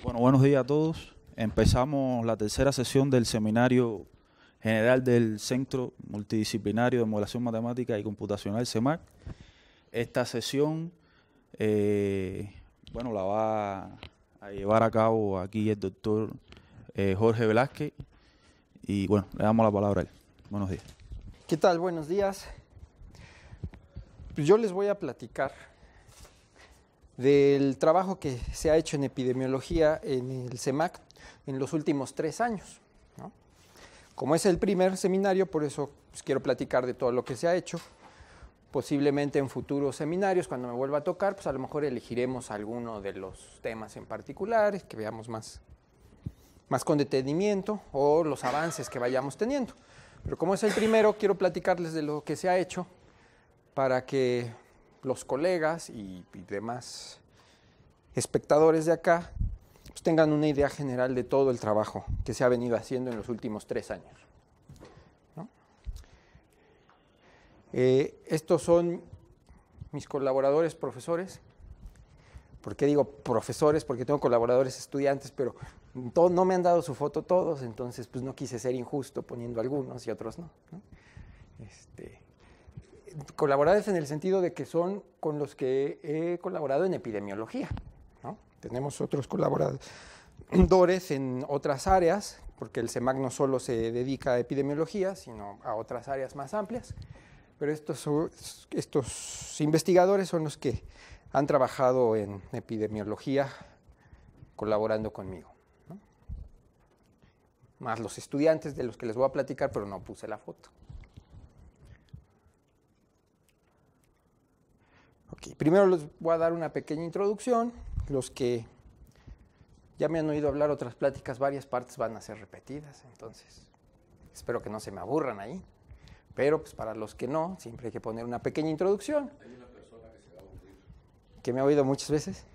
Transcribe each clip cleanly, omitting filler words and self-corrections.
Bueno, buenos días a todos. Empezamos la tercera sesión del Seminario General del Centro Multidisciplinario de Modelación Matemática y Computacional, CEMAC. Esta sesión, la va a llevar a cabo aquí el doctor Jorge Velázquez. Y bueno, le damos la palabra a él. Buenos días. ¿Qué tal? Buenos días. Pues yo les voy a platicar del trabajo que se ha hecho en epidemiología en el CEMAC en los últimos 3 años, ¿no? Como es el primer seminario, por eso pues, quiero platicar de todo lo que se ha hecho. Posiblemente en futuros seminarios, cuando me vuelva a tocar, pues a lo mejor elegiremos alguno de los temas en particulares, que veamos más con detenimiento, o los avances que vayamos teniendo. Pero como es el primero, quiero platicarles de lo que se ha hecho para que los colegas y demás espectadores de acá pues tengan una idea general de todo el trabajo que se ha venido haciendo en los últimos 3 años, ¿no? Estos son mis colaboradores profesores. ¿Por qué digo profesores? Porque tengo colaboradores estudiantes, pero no me han dado su foto todos, entonces pues no quise ser injusto poniendo algunos y otros no, ¿no? Colaboradores en el sentido de que son con los que he colaborado en epidemiología, ¿no? Tenemos otros colaboradores en otras áreas, porque el CEMAC no solo se dedica a epidemiología, sino a otras áreas más amplias, pero estos investigadores son los que han trabajado en epidemiología colaborando conmigo, ¿no? Más los estudiantes de los que les voy a platicar, pero no puse la foto. Okay, primero les voy a dar una pequeña introducción. Los que ya me han oído hablar otras pláticas, varias partes van a ser repetidas, entonces espero que no se me aburran ahí. Pero pues para los que no, siempre hay que poner una pequeña introducción. Hay una persona que se va a aburrir. ¿Que me ha oído muchas veces?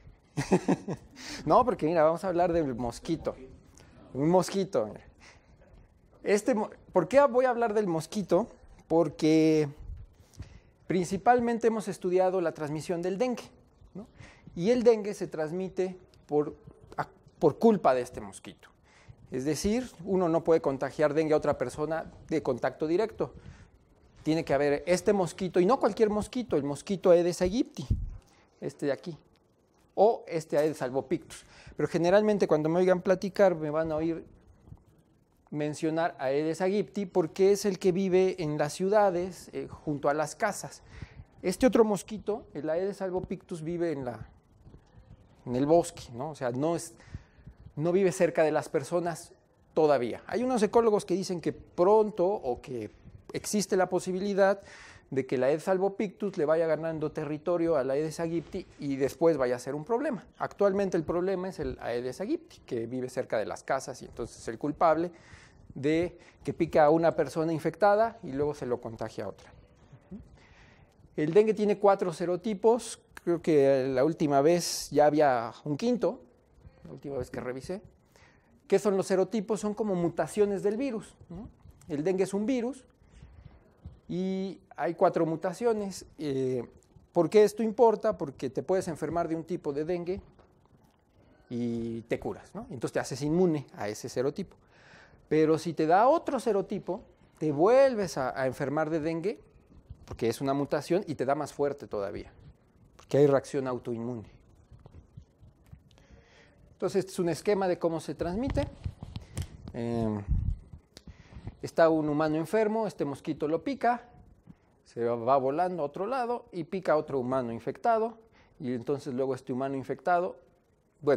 No, porque mira, vamos a hablar del mosquito. Un mosquito. Mira. ¿Por qué voy a hablar del mosquito? Porque principalmente hemos estudiado la transmisión del dengue, ¿no? Y el dengue se transmite por culpa de este mosquito. Es decir, uno no puede contagiar dengue a otra persona de contacto directo. Tiene que haber este mosquito, y no cualquier mosquito, el mosquito Aedes aegypti, este de aquí, o este Aedes albopictus. Pero generalmente cuando me oigan platicar me van a oír mencionar a Aedes aegypti porque es el que vive en las ciudades, junto a las casas. Este otro mosquito, el Aedes albopictus, vive en el bosque, ¿no? O sea, no vive cerca de las personas todavía. Hay unos ecólogos que dicen que pronto o que existe la posibilidad de que el Aedes albopictus le vaya ganando territorio al Aedes aegypti y después vaya a ser un problema. Actualmente el problema es el Aedes aegypti, que vive cerca de las casas y entonces es el culpable de que pica a una persona infectada y luego se lo contagia a otra. El dengue tiene 4 serotipos, creo que la última vez ya había un quinto, la última vez que revisé. ¿Qué son los serotipos? Son como mutaciones del virus, ¿no? El dengue es un virus y hay 4 mutaciones. ¿Por qué esto importa? Porque te puedes enfermar de un tipo de dengue y te curas, ¿no? Entonces te haces inmune a ese serotipo. Pero si te da otro serotipo, te vuelves a enfermar de dengue, porque es una mutación, y te da más fuerte todavía, porque hay reacción autoinmune. Entonces, este es un esquema de cómo se transmite. Está un humano enfermo, este mosquito lo pica, se va volando a otro lado y pica a otro humano infectado, y entonces luego este humano infectado,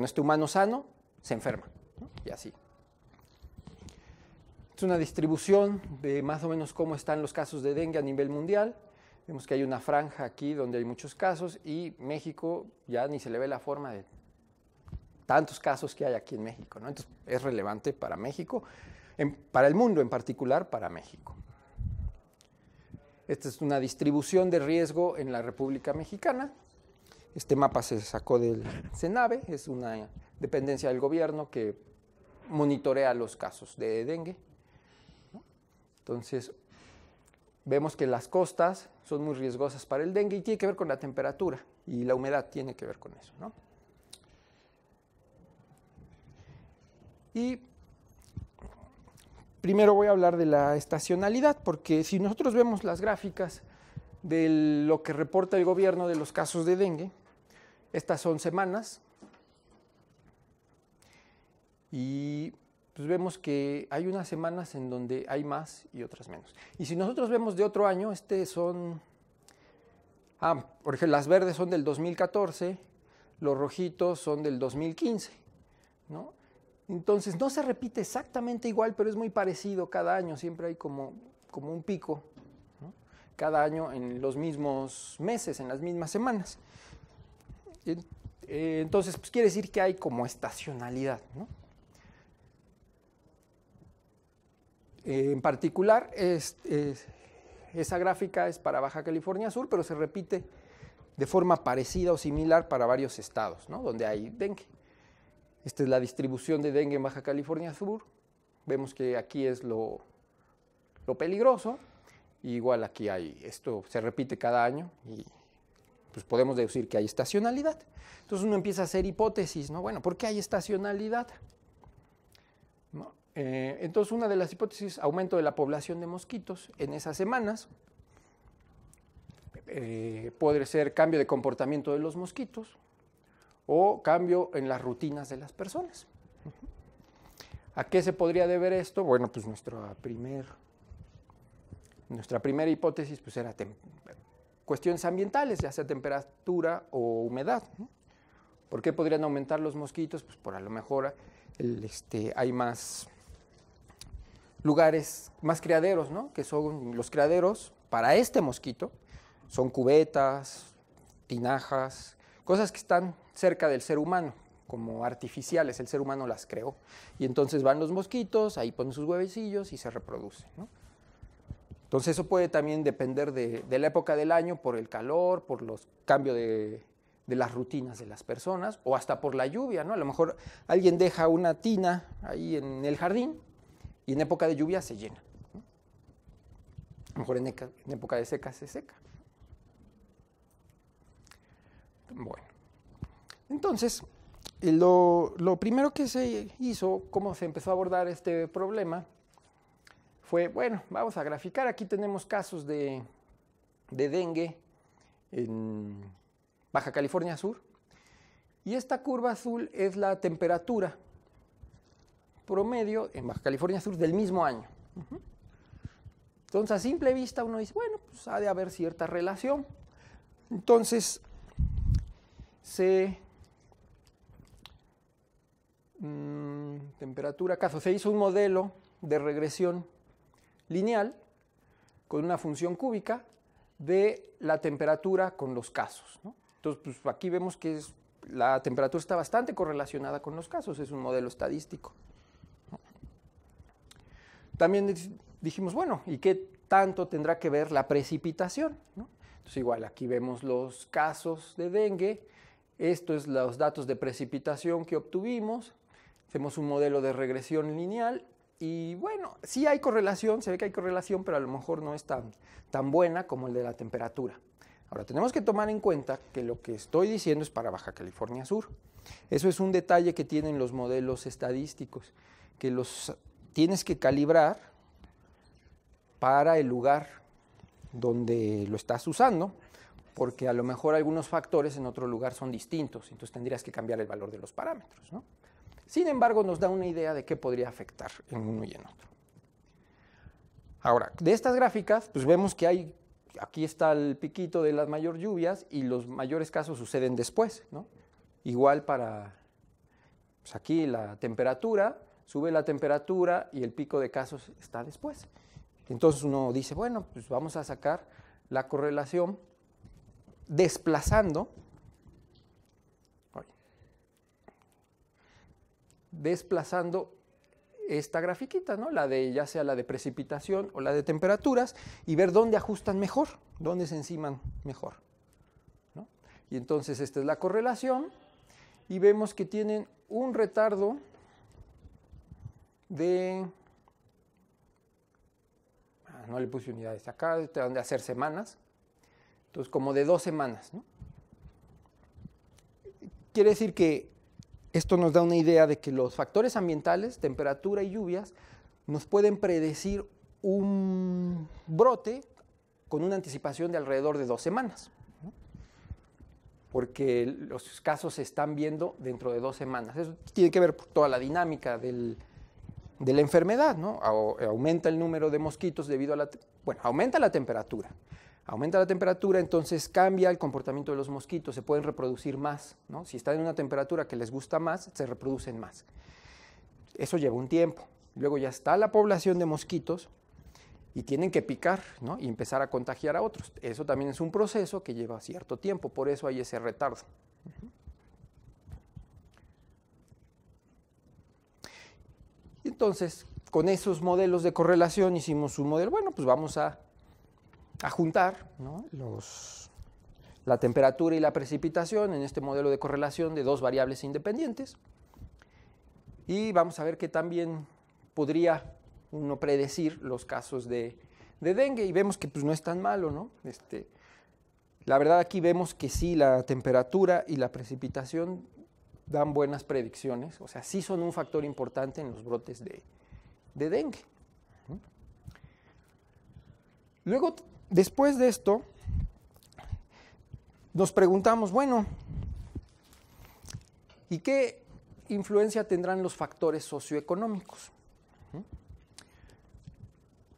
este humano sano, se enferma, ¿no? Y así. Es una distribución de más o menos cómo están los casos de dengue a nivel mundial. Vemos que hay una franja aquí donde hay muchos casos y México ya ni se le ve la forma de tantos casos que hay aquí en México, ¿no? Entonces es relevante para México, para el mundo en particular, para México. Esta es una distribución de riesgo en la República Mexicana. Este mapa se sacó del CENAVE, es una dependencia del gobierno que monitorea los casos de dengue, ¿no? Entonces, vemos que las costas son muy riesgosas para el dengue y tiene que ver con la temperatura y la humedad tiene que ver con eso, ¿no? Y primero voy a hablar de la estacionalidad, porque si nosotros vemos las gráficas de lo que reporta el gobierno de los casos de dengue, estas son semanas, y pues vemos que hay unas semanas en donde hay más y otras menos. Y si nosotros vemos de otro año, por ejemplo, las verdes son del 2014, los rojitos son del 2015, ¿no? Entonces no se repite exactamente igual, pero es muy parecido cada año, siempre hay como un pico, ¿no? Cada año en los mismos meses, en las mismas semanas. Entonces, pues quiere decir que hay como estacionalidad, ¿no? En particular, esa gráfica es para Baja California Sur, pero se repite de forma parecida o similar para varios estados, ¿no? Donde hay dengue. Esta es la distribución de dengue en Baja California Sur. Vemos que aquí es lo peligroso. Y igual aquí esto se repite cada año y pues podemos deducir que hay estacionalidad. Entonces uno empieza a hacer hipótesis, ¿no? Bueno, ¿por qué hay estacionalidad? ¿No? Entonces una de las hipótesis, aumento de la población de mosquitos en esas semanas. Puede ser cambio de comportamiento de los mosquitos o cambio en las rutinas de las personas. ¿A qué se podría deber esto? Bueno, pues nuestra primera hipótesis pues era cuestiones ambientales, ya sea temperatura o humedad, ¿no? ¿Por qué podrían aumentar los mosquitos? Pues por a lo mejor hay más lugares, más criaderos, ¿no? Que son los criaderos para este mosquito, son cubetas, tinajas, cosas que están cerca del ser humano, como artificiales, el ser humano las creó. Y entonces van los mosquitos, ahí ponen sus huevecillos y se reproducen, ¿no? Entonces eso puede también depender de la época del año, por el calor, por los cambios de las rutinas de las personas, o hasta por la lluvia, ¿no? A lo mejor alguien deja una tina ahí en el jardín y en época de lluvia se llena, ¿no? A lo mejor en época de seca se seca. Bueno, entonces, lo primero que se hizo, cómo se empezó a abordar este problema, fue, bueno, vamos a graficar. Aquí tenemos casos de dengue en Baja California Sur. Y esta curva azul es la temperatura promedio en Baja California Sur del mismo año. Entonces, a simple vista uno dice, bueno, pues ha de haber cierta relación. Entonces, temperatura, se hizo un modelo de regresión lineal con una función cúbica de la temperatura con los casos, ¿no? Entonces, pues aquí vemos que la temperatura está bastante correlacionada con los casos, es un modelo estadístico. También dijimos, bueno, ¿y qué tanto tendrá que ver la precipitación, ¿no? Entonces, igual, aquí vemos los casos de dengue, esto es los datos de precipitación que obtuvimos, hacemos un modelo de regresión lineal y bueno, sí hay correlación, se ve que hay correlación, pero a lo mejor no es tan buena como el de la temperatura. Ahora, tenemos que tomar en cuenta que lo que estoy diciendo es para Baja California Sur. Eso es un detalle que tienen los modelos estadísticos, que los tienes que calibrar para el lugar donde lo estás usando, porque a lo mejor algunos factores en otro lugar son distintos, entonces tendrías que cambiar el valor de los parámetros, ¿no? Sin embargo, nos da una idea de qué podría afectar en uno y en otro. Ahora, de estas gráficas, pues vemos que aquí está el piquito de las mayores lluvias y los mayores casos suceden después, ¿no? Igual para, pues aquí la temperatura, sube la temperatura y el pico de casos está después. Entonces uno dice, bueno, pues vamos a sacar la correlación desplazando esta grafiquita, ¿no? Ya sea la de precipitación o la de temperaturas, y ver dónde ajustan mejor, dónde se enciman mejor, ¿no? Y entonces esta es la correlación, y vemos que tienen un retardo de... no le puse unidades, acá han de hacer semanas, entonces como de 2 semanas, ¿no? Quiere decir que esto nos da una idea de que los factores ambientales, temperatura y lluvias, nos pueden predecir un brote con una anticipación de alrededor de 2 semanas, ¿no? Porque los casos se están viendo dentro de 2 semanas. Eso tiene que ver por toda la dinámica de la enfermedad, ¿no? Aumenta el número de mosquitos debido a aumenta la temperatura. Aumenta la temperatura, entonces cambia el comportamiento de los mosquitos, se pueden reproducir más, ¿no? Si están en una temperatura que les gusta más, se reproducen más. Eso lleva un tiempo. Luego ya está la población de mosquitos y tienen que picar, ¿no? Y empezar a contagiar a otros. Eso también es un proceso que lleva cierto tiempo, por eso hay ese retardo. Y entonces, con esos modelos de correlación hicimos un modelo, bueno, pues vamos a juntar, ¿no? La temperatura y la precipitación en este modelo de correlación de 2 variables independientes. Y vamos a ver que también podría uno predecir los casos de dengue, y vemos que pues, no es tan malo, ¿no? La verdad aquí vemos que sí, la temperatura y la precipitación dan buenas predicciones, o sea, sí son un factor importante en los brotes de dengue. Luego, después de esto, nos preguntamos, bueno, ¿y qué influencia tendrán los factores socioeconómicos?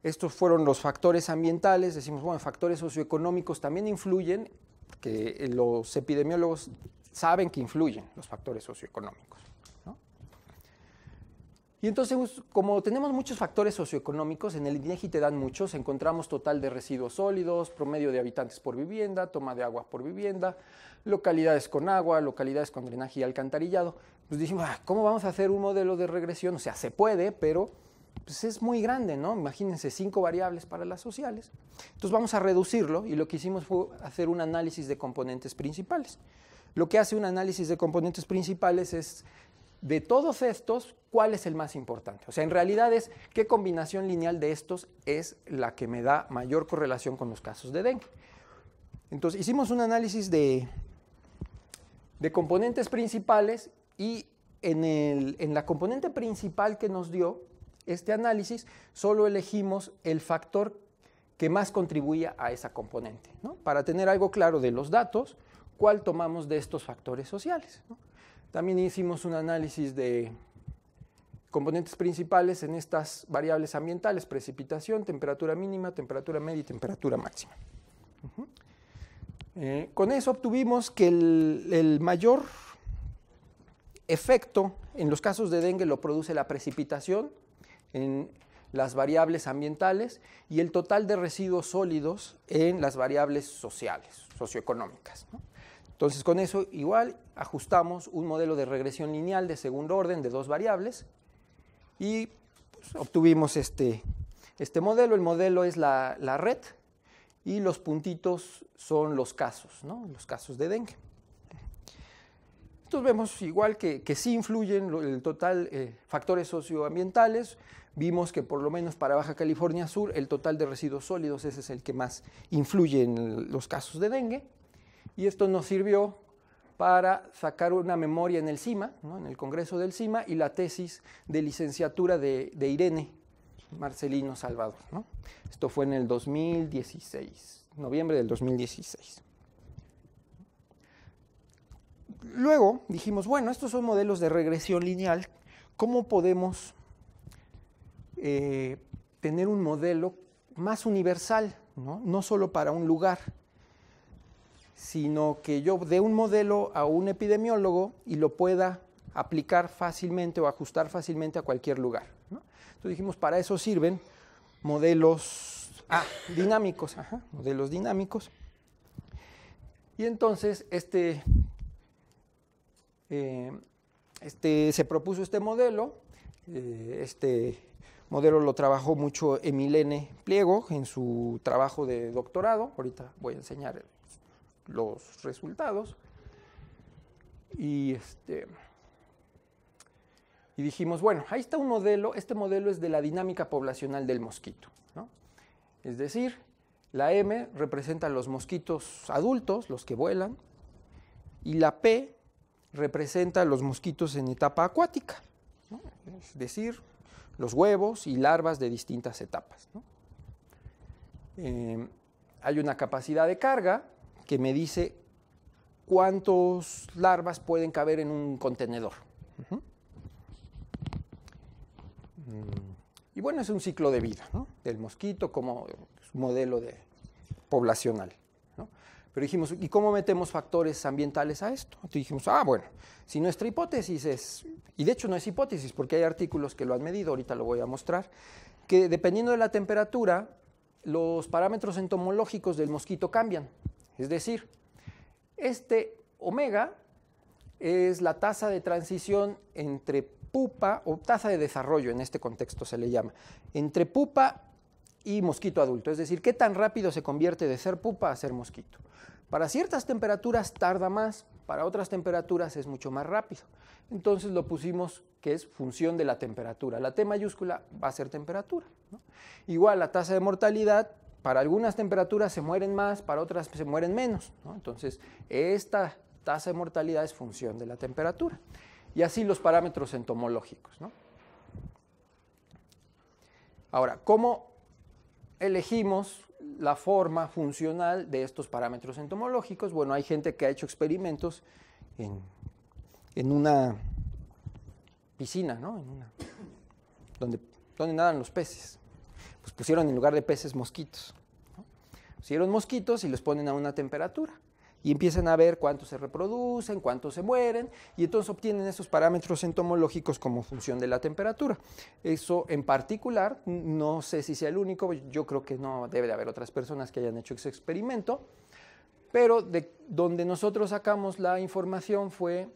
Estos fueron los factores ambientales, decimos, bueno, factores socioeconómicos también influyen, porque los epidemiólogos saben que influyen los factores socioeconómicos, ¿no? Y entonces, como tenemos muchos factores socioeconómicos, en el INEGI te dan muchos, encontramos total de residuos sólidos, promedio de habitantes por vivienda, toma de agua por vivienda, localidades con agua, localidades con drenaje y alcantarillado. Pues dijimos, ¿cómo vamos a hacer un modelo de regresión? O sea, se puede, pero pues es muy grande, ¿no? Imagínense 5 variables para las sociales. Entonces vamos a reducirlo y lo que hicimos fue hacer un análisis de componentes principales. Lo que hace un análisis de componentes principales es, de todos estos, ¿cuál es el más importante? O sea, en realidad es qué combinación lineal de estos es la que me da mayor correlación con los casos de dengue. Entonces hicimos un análisis de componentes principales y en la componente principal que nos dio este análisis, solo elegimos el factor que más contribuía a esa componente, ¿no? Para tener algo claro de los datos, cuál tomamos de estos factores sociales, ¿no? También hicimos un análisis de componentes principales en estas variables ambientales: precipitación, temperatura mínima, temperatura media y temperatura máxima. Con eso obtuvimos que el mayor efecto en los casos de dengue lo produce la precipitación en las variables ambientales y el total de residuos sólidos en las variables sociales, socioeconómicas, ¿no? Entonces, con eso igual ajustamos un modelo de regresión lineal de segundo orden de 2 variables y pues, obtuvimos este modelo. El modelo es la red y los puntitos son los casos, ¿no? Los casos de dengue. Entonces vemos igual que sí influyen el total factores socioambientales. Vimos que por lo menos para Baja California Sur el total de residuos sólidos ese es el que más influye en los casos de dengue. Y esto nos sirvió para sacar una memoria en el CIMA, ¿no? En el Congreso del CIMA, y la tesis de licenciatura de Irene Marcelino Salvador, ¿no? Esto fue en el 2016, noviembre del 2016. Luego dijimos, bueno, estos son modelos de regresión lineal, ¿cómo podemos tener un modelo más universal, ¿no? No solo para un lugar, sino que yo dé un modelo a un epidemiólogo y lo pueda aplicar fácilmente o ajustar fácilmente a cualquier lugar, ¿no? Entonces dijimos, para eso sirven modelos dinámicos, modelos dinámicos. Y entonces se propuso este modelo. Este modelo lo trabajó mucho Emilene Pliego en su trabajo de doctorado. Ahorita voy a enseñar los resultados. Y dijimos, bueno, ahí está un modelo. Este modelo es de la dinámica poblacional del mosquito, ¿no? Es decir, la M representa los mosquitos adultos, los que vuelan, y la P representa a los mosquitos en etapa acuática, ¿no? Es decir, los huevos y larvas de distintas etapas, ¿no? Hay una capacidad de carga que me dice cuántas larvas pueden caber en un contenedor. Y bueno, es un ciclo de vida, ¿no?, del mosquito como modelo poblacional, ¿no? Pero dijimos, ¿y cómo metemos factores ambientales a esto? Entonces dijimos, bueno, si nuestra hipótesis es, y de hecho no es hipótesis porque hay artículos que lo han medido, ahorita lo voy a mostrar, que dependiendo de la temperatura, los parámetros entomológicos del mosquito cambian. Es decir, este omega es la tasa de transición entre pupa, o tasa de desarrollo en este contexto se le llama, entre pupa y mosquito adulto. Es decir, qué tan rápido se convierte de ser pupa a ser mosquito. Para ciertas temperaturas tarda más, para otras temperaturas es mucho más rápido. Entonces lo pusimos que es función de la temperatura. La T mayúscula va a ser temperatura, ¿no? Igual la tasa de mortalidad, para algunas temperaturas se mueren más, para otras se mueren menos, ¿no? Entonces esta tasa de mortalidad es función de la temperatura. Y así los parámetros entomológicos, ¿no? Ahora, ¿cómo elegimos la forma funcional de estos parámetros entomológicos? Bueno, hay gente que ha hecho experimentos en una piscina, ¿no? Donde nadan los peces. Pues pusieron en lugar de peces mosquitos, ¿no? Pusieron mosquitos y los ponen a una temperatura. Y empiezan a ver cuántos se reproducen, cuántos se mueren, y entonces obtienen esos parámetros entomológicos como función de la temperatura. Eso en particular, no sé si sea el único, yo creo que no, debe de haber otras personas que hayan hecho ese experimento, pero de donde nosotros sacamos la información fue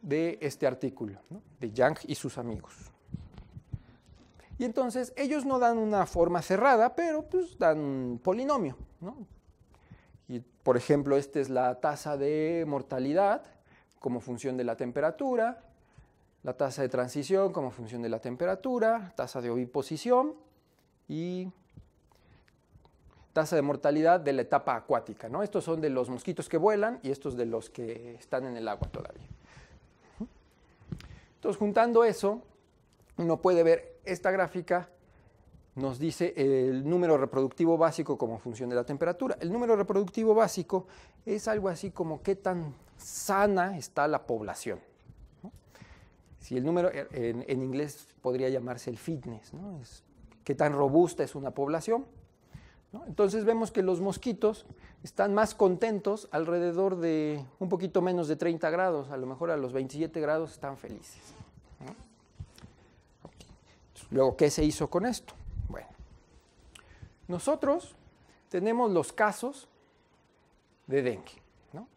de este artículo, ¿no?, de Yang y sus amigos. Y entonces ellos no dan una forma cerrada, pero pues dan un polinomio, ¿no? Y, por ejemplo, esta es la tasa de mortalidad como función de la temperatura, la tasa de transición como función de la temperatura, tasa de oviposición y tasa de mortalidad de la etapa acuática, ¿no? Estos son de los mosquitos que vuelan y estos de los que están en el agua todavía. Entonces, juntando eso, uno puede ver esta gráfica. Nos dice el número reproductivo básico como función de la temperatura. El número reproductivo básico es algo así como qué tan sana está la población, ¿no? Si el número en inglés podría llamarse el fitness, ¿no? Es qué tan robusta es una población, ¿no? Entonces vemos que los mosquitos están más contentos alrededor de un poquito menos de 30 grados, a lo mejor a los 27 grados están felices, ¿no? Okay. Luego, ¿qué se hizo con esto? Bueno, nosotros tenemos los casos de dengue, ¿no?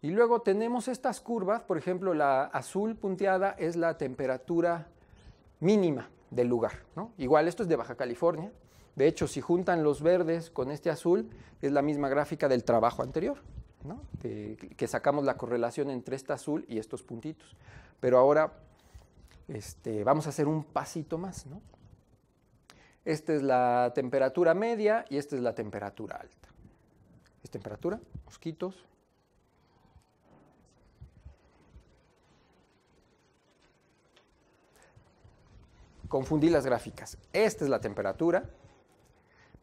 Y luego tenemos estas curvas, por ejemplo, la azul punteada es la temperatura mínima del lugar, ¿no? Igual esto es de Baja California. De hecho, si juntan los verdes con este azul, es la misma gráfica del trabajo anterior, ¿no?, que sacamos la correlación entre este azul y estos puntitos. Pero ahora vamos a hacer un pasito más, ¿no? Esta es la temperatura media y esta es la temperatura alta. Es temperatura, mosquitos. Confundí las gráficas. Esta es la temperatura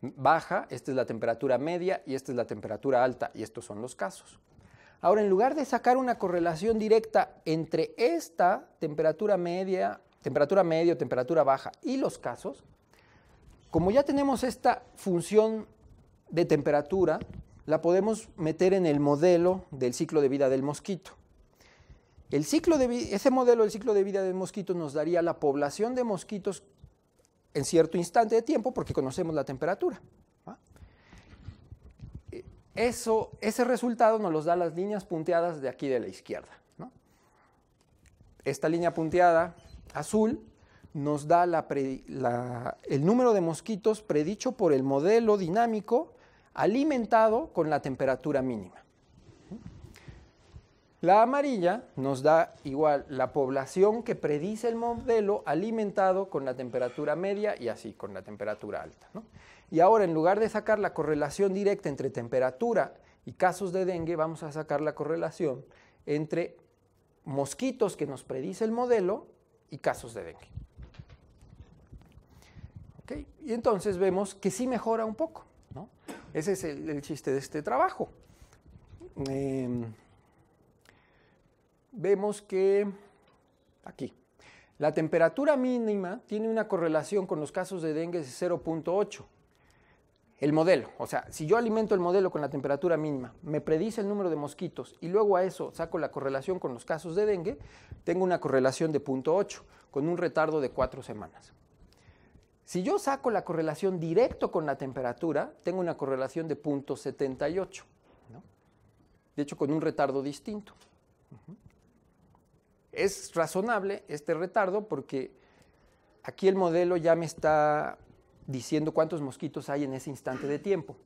baja, esta es la temperatura media y esta es la temperatura alta, y estos son los casos. Ahora, en lugar de sacar una correlación directa entre esta temperatura media, temperatura baja y los casos, como ya tenemos esta función de temperatura, la podemos meter en el modelo del ciclo de vida del mosquito. Ese modelo del ciclo de vida del mosquito nos daría la población de mosquitos en cierto instante de tiempo, porque conocemos la temperatura, ¿va? Ese resultado nos los da las líneas punteadas de aquí de la izquierda, ¿no? Esta línea punteada azul nos da el número de mosquitos predicho por el modelo dinámico alimentado con la temperatura mínima. La amarilla nos da igual la población que predice el modelo alimentado con la temperatura media y así con la temperatura alta, ¿no? Y ahora, en lugar de sacar la correlación directa entre temperatura y casos de dengue, vamos a sacar la correlación entre mosquitos que nos predice el modelo y casos de dengue. ¿Okay? Y entonces vemos que sí mejora un poco, ¿no? Ese es el chiste de este trabajo. Vemos que aquí la temperatura mínima tiene una correlación con los casos de dengue de 0.8. El modelo, o sea, si yo alimento el modelo con la temperatura mínima, me predice el número de mosquitos y luego a eso saco la correlación con los casos de dengue, tengo una correlación de 0.8 con un retardo de 4 semanas. Si yo saco la correlación directo con la temperatura, tengo una correlación de 0.78, ¿no? De hecho, con un retardo distinto. Es razonable este retardo porque aquí el modelo ya me está diciendo cuántos mosquitos hay en ese instante de tiempo.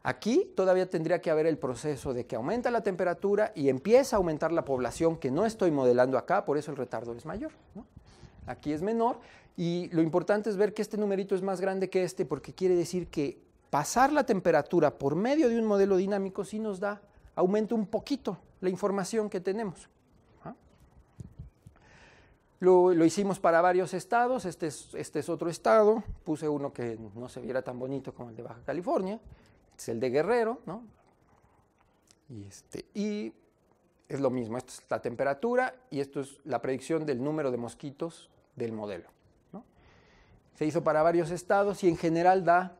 Aquí todavía tendría que haber el proceso de que aumenta la temperatura y empieza a aumentar la población que no estoy modelando acá, por eso el retardo es mayor, ¿no? Aquí es menor y lo importante es ver que este numerito es más grande que este porque quiere decir que pasar la temperatura por medio de un modelo dinámico sí nos aumenta un poquito la información que tenemos. Lo hicimos para varios estados, este es otro estado, puse uno que no se viera tan bonito como el de Baja California, este es el de Guerrero, ¿no? Y es lo mismo, esto es la temperatura y esto es la predicción del número de mosquitos del modelo, ¿no? Se hizo para varios estados y en general da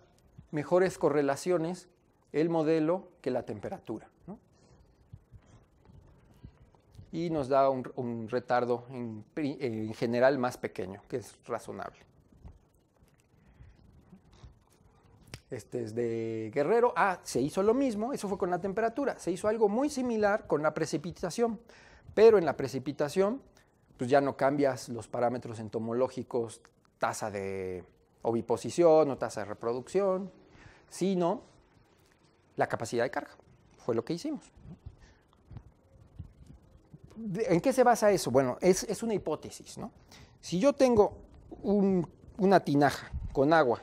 mejores correlaciones el modelo que la temperatura, ¿no? Y nos da un retardo en general más pequeño, que es razonable. Este es de Guerrero. Se hizo lo mismo, eso fue con la temperatura. Se hizo algo muy similar con la precipitación, pero en la precipitación pues ya no cambias los parámetros entomológicos, tasa de oviposición o tasa de reproducción, sino la capacidad de carga. Fue lo que hicimos. ¿En qué se basa eso? Bueno, es una hipótesis, ¿no? Si yo tengo una tinaja con agua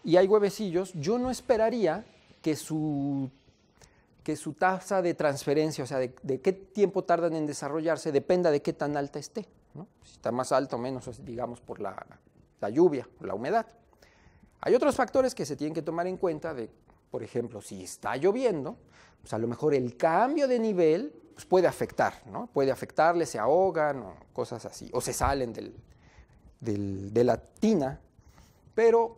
y hay huevecillos, yo no esperaría que su tasa de transferencia, o sea, de qué tiempo tardan en desarrollarse, dependa de qué tan alta esté, ¿no? Si está más alta o menos, digamos, por la lluvia o la humedad. Hay otros factores que se tienen que tomar en cuenta por ejemplo, si está lloviendo, pues a lo mejor el cambio de nivel pues puede afectar, ¿no? Puede afectarle, se ahogan o cosas así, o se salen de la tina, pero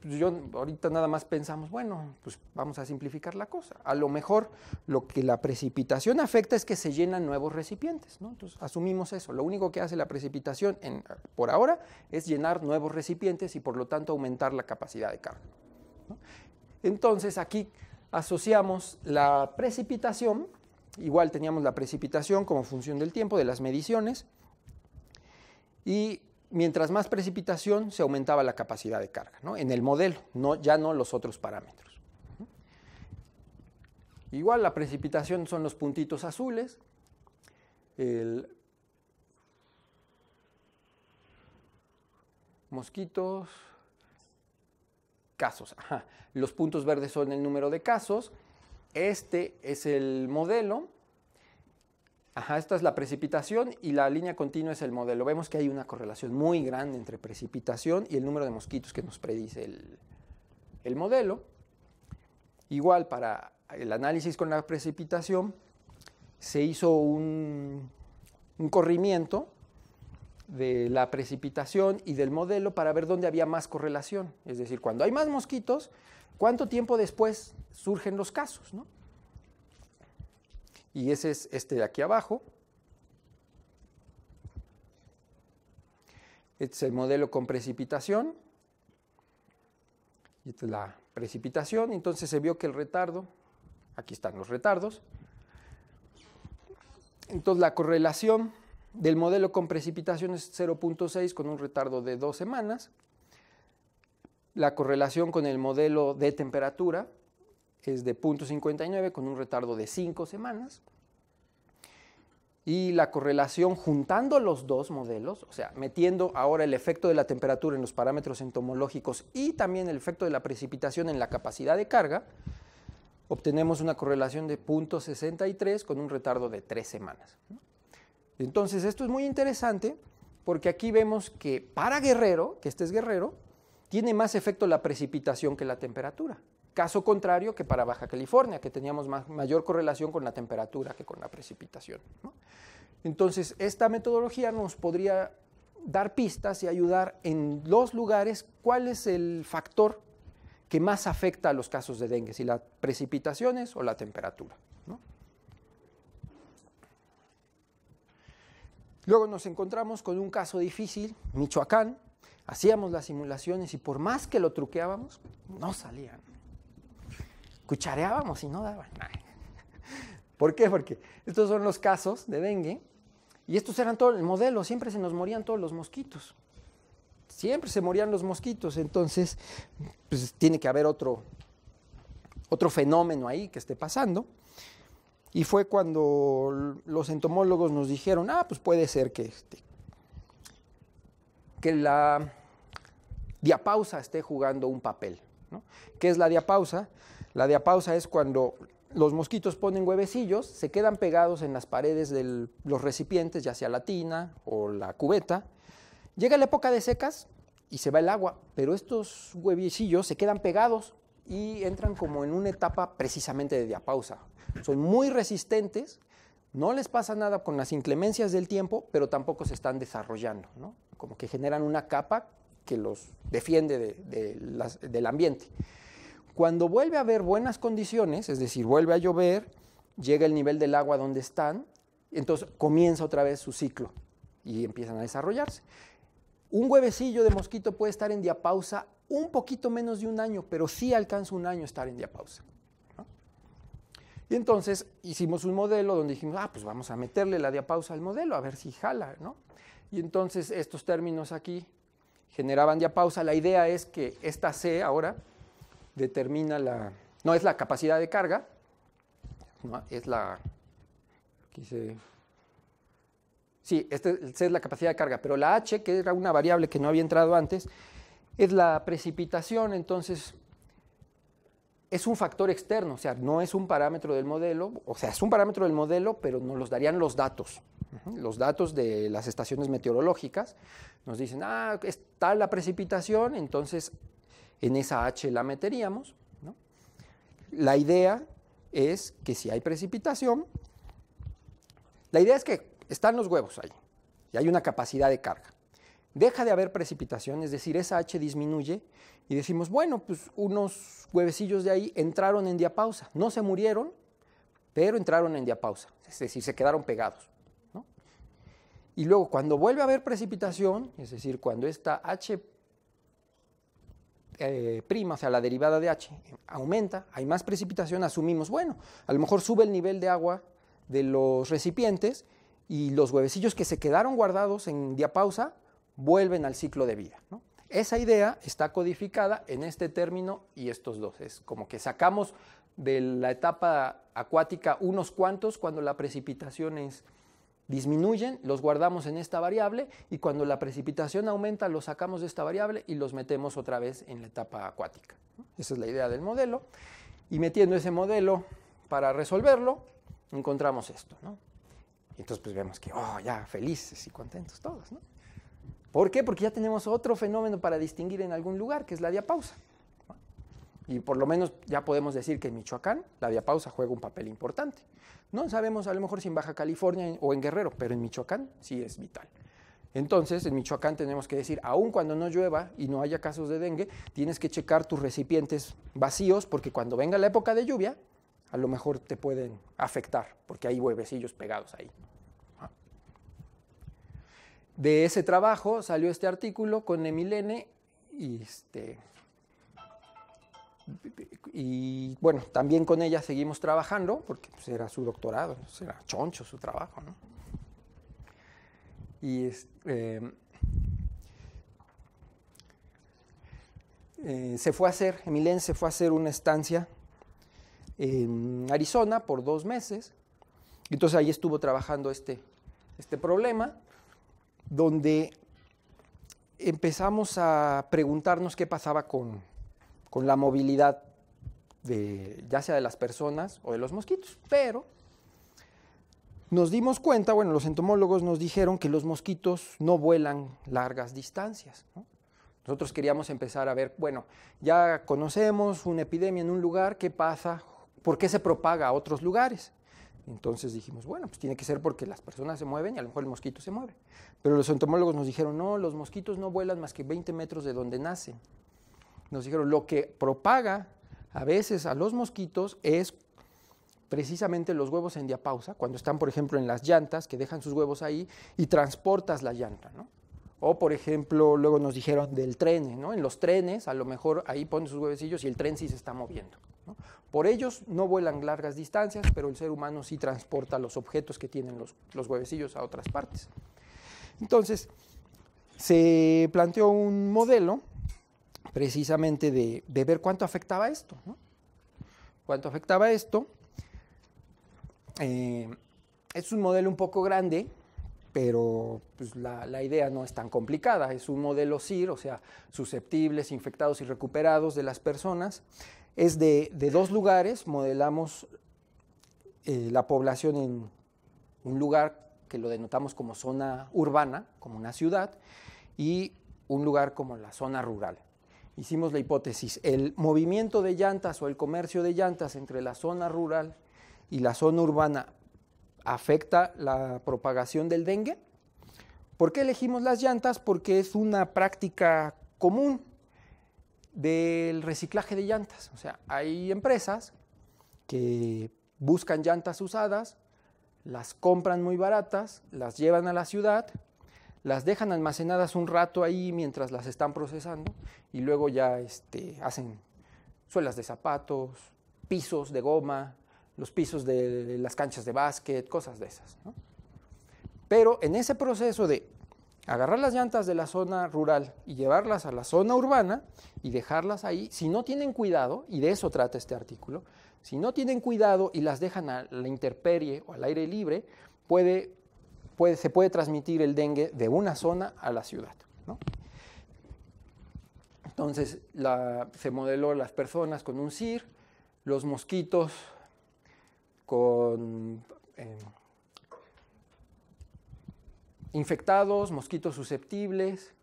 yo ahorita nada más pensamos, bueno, pues vamos a simplificar la cosa. A lo mejor lo que la precipitación afecta es que se llenan nuevos recipientes, ¿no? Entonces asumimos eso, lo único que hace la precipitación por ahora es llenar nuevos recipientes y por lo tanto aumentar la capacidad de carga, ¿no? Entonces aquí asociamos la precipitación. Igual teníamos la precipitación como función del tiempo, de las mediciones, y mientras más precipitación se aumentaba la capacidad de carga, ¿no? En el modelo, ya no los otros parámetros. Igual la precipitación son los puntitos azules, mosquitos, casos. Los puntos verdes son el número de casos. Este es el modelo. Esta es la precipitación y la línea continua es el modelo. Vemos que hay una correlación muy grande entre precipitación y el número de mosquitos que nos predice el modelo. Igual para el análisis con la precipitación se hizo un corrimiento de la precipitación y del modelo para ver dónde había más correlación. Es decir, cuando hay más mosquitos, ¿cuánto tiempo después surgen los casos, ¿no? Y ese es este de aquí abajo. Este es el modelo con precipitación. Y esta es la precipitación. Entonces se vio que el retardo, aquí están los retardos. Entonces la correlación del modelo con precipitación es 0.6 con un retardo de 2 semanas. La correlación con el modelo de temperatura es de 0.59 con un retardo de 5 semanas. Y la correlación juntando los dos modelos, o sea, metiendo ahora el efecto de la temperatura en los parámetros entomológicos y también el efecto de la precipitación en la capacidad de carga, obtenemos una correlación de 0.63 con un retardo de 3 semanas. Entonces, esto es muy interesante porque aquí vemos que para Guerrero, que este es Guerrero, tiene más efecto la precipitación que la temperatura. Caso contrario que para Baja California, que teníamos mayor correlación con la temperatura que con la precipitación, ¿no? Entonces, esta metodología nos podría dar pistas y ayudar en los lugares cuál es el factor que más afecta a los casos de dengue, si las precipitaciones o la temperatura, ¿no? Luego nos encontramos con un caso difícil, Michoacán. Hacíamos las simulaciones y por más que lo truqueábamos, no salían. Cuchareábamos y no daban. ¿Por qué? Porque estos son los casos de dengue y estos eran todo el modelo, siempre se nos morían todos los mosquitos. Siempre se morían los mosquitos, entonces pues, tiene que haber otro fenómeno ahí que esté pasando. Y fue cuando los entomólogos nos dijeron, pues puede ser que la diapausa esté jugando un papel, ¿no? ¿Qué es la diapausa? La diapausa es cuando los mosquitos ponen huevecillos, se quedan pegados en las paredes de los recipientes, ya sea la tina o la cubeta. Llega la época de secas y se va el agua, pero estos huevecillos se quedan pegados y entran como en una etapa precisamente de diapausa. Son muy resistentes, no les pasa nada con las inclemencias del tiempo, pero tampoco se están desarrollando, ¿no? Como que generan una capa que los defiende del ambiente. Cuando vuelve a haber buenas condiciones, es decir, vuelve a llover, llega el nivel del agua donde están, entonces comienza otra vez su ciclo y empiezan a desarrollarse. Un huevecillo de mosquito puede estar en diapausa un poquito menos de un año, pero sí alcanza un año estar en diapausa, ¿no? Y entonces hicimos un modelo donde dijimos, pues vamos a meterle la diapausa al modelo, a ver si jala, ¿no? Y entonces estos términos aquí generaban diapausa. La idea es que esta C ahora determina no es la capacidad de carga, no, es la, C es la capacidad de carga, pero la H, que era una variable que no había entrado antes, es la precipitación. Entonces es un factor externo, o sea, no es un parámetro del modelo, o sea, es un parámetro del modelo, pero nos los darían los datos. Los datos de las estaciones meteorológicas nos dicen, está la precipitación, entonces en esa H la meteríamos, ¿no? La idea es que si hay precipitación, la idea es que están los huevos ahí y hay una capacidad de carga. Deja de haber precipitación, es decir, esa H disminuye y decimos, bueno, pues unos huevecillos de ahí entraron en diapausa, no se murieron, pero entraron en diapausa, es decir, se quedaron pegados, ¿no? Y luego cuando vuelve a haber precipitación, es decir, cuando esta H prima, o sea, la derivada de H, aumenta, hay más precipitación, asumimos, bueno, a lo mejor sube el nivel de agua de los recipientes y los huevecillos que se quedaron guardados en diapausa vuelven al ciclo de vida, ¿no? Esa idea está codificada en este término y estos dos. Es como que sacamos de la etapa acuática unos cuantos cuando las precipitaciones disminuyen, los guardamos en esta variable y cuando la precipitación aumenta los sacamos de esta variable y los metemos otra vez en la etapa acuática, ¿no? Esa es la idea del modelo. Y metiendo ese modelo para resolverlo, encontramos esto, ¿no? Y entonces pues vemos que, ya felices y contentos todos, ¿no? ¿Por qué? Porque ya tenemos otro fenómeno para distinguir en algún lugar, que es la diapausa, ¿no? Y por lo menos ya podemos decir que en Michoacán la diapausa juega un papel importante. No sabemos a lo mejor si en Baja California o en Guerrero, pero en Michoacán sí es vital. Entonces, en Michoacán tenemos que decir, aun cuando no llueva y no haya casos de dengue, tienes que checar tus recipientes vacíos, porque cuando venga la época de lluvia, a lo mejor te pueden afectar, porque hay huevecillos pegados ahí. De ese trabajo salió este artículo con Emilene y bueno, también con ella seguimos trabajando, porque pues, era su doctorado, era choncho su trabajo, ¿no? Y Emilene se fue a hacer una estancia en Arizona por 2 meses. Entonces ahí estuvo trabajando este problema, donde empezamos a preguntarnos qué pasaba con la movilidad ya sea de las personas o de los mosquitos. Pero nos dimos cuenta, bueno, los entomólogos nos dijeron que los mosquitos no vuelan largas distancias, ¿no? Nosotros queríamos empezar a ver, bueno, ya conocemos una epidemia en un lugar, ¿qué pasa? ¿Por qué se propaga a otros lugares? Entonces dijimos, bueno, pues tiene que ser porque las personas se mueven y a lo mejor el mosquito se mueve. Pero los entomólogos nos dijeron, no, los mosquitos no vuelan más que 20 metros de donde nacen. Nos dijeron, lo que propaga a veces a los mosquitos es precisamente los huevos en diapausa, cuando están, por ejemplo, en las llantas, que dejan sus huevos ahí y transportas la llanta, ¿no? O, por ejemplo, luego nos dijeron del tren, ¿no? En los trenes, a lo mejor ahí ponen sus huevecillos y el tren sí se está moviendo, ¿no? Por ellos no vuelan largas distancias, pero el ser humano sí transporta los objetos que tienen los huevecillos a otras partes. Entonces, se planteó un modelo precisamente de ver cuánto afectaba esto, ¿no? Cuánto afectaba esto. Es un modelo un poco grande, pero pues, la idea no es tan complicada. Es un modelo SIR, o sea, susceptibles, infectados y recuperados de las personas. Es de 2 lugares. Modelamos la población en un lugar que lo denotamos como zona urbana, como una ciudad, y un lugar como la zona rural. Hicimos la hipótesis, el movimiento de llantas o el comercio de llantas entre la zona rural y la zona urbana afecta la propagación del dengue. ¿Por qué elegimos las llantas? Porque es una práctica común del reciclaje de llantas. O sea, hay empresas que buscan llantas usadas, las compran muy baratas, las llevan a la ciudad, las dejan almacenadas un rato ahí mientras las están procesando y luego ya hacen suelas de zapatos, pisos de goma, los pisos de las canchas de básquet, cosas de esas, ¿no? Pero en ese proceso de agarrar las llantas de la zona rural y llevarlas a la zona urbana y dejarlas ahí, si no tienen cuidado, y de eso trata este artículo, si no tienen cuidado y las dejan a la intemperie o al aire libre, se puede transmitir el dengue de una zona a la ciudad, ¿no? Entonces se modeló las personas con un SIR, los mosquitos con infectados, mosquitos susceptibles,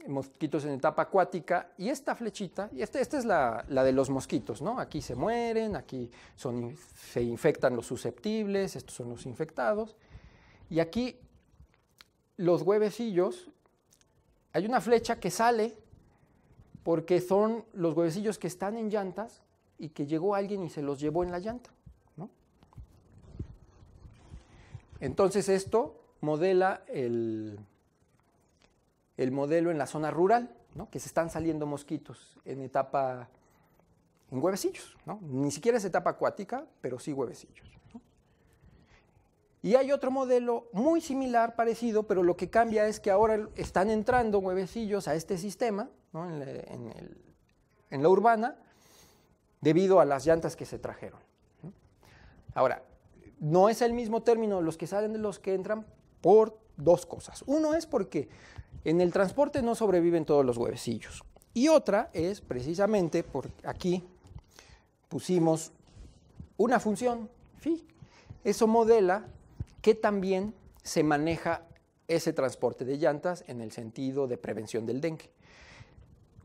mosquitos en etapa acuática, y esta flechita, y esta es la de los mosquitos, ¿no? Aquí se mueren, aquí se infectan los susceptibles, estos son los infectados, y aquí los huevecillos, hay una flecha que sale porque son los huevecillos que están en llantas y que llegó alguien y se los llevó en la llanta, ¿no? Entonces esto modela el modelo en la zona rural, ¿no? Que se están saliendo mosquitos en huevecillos, ¿no? Ni siquiera es etapa acuática, pero sí huevecillos, ¿no? Y hay otro modelo muy similar, parecido, pero lo que cambia es que ahora están entrando huevecillos a este sistema, ¿no? en la urbana, debido a las llantas que se trajeron, ¿no? Ahora, no es el mismo término los que salen de los que entran por 2 cosas. Uno es porque en el transporte no sobreviven todos los huevecillos. Y otra es precisamente porque aquí pusimos una función phi. Eso modela que también se maneja ese transporte de llantas en el sentido de prevención del dengue.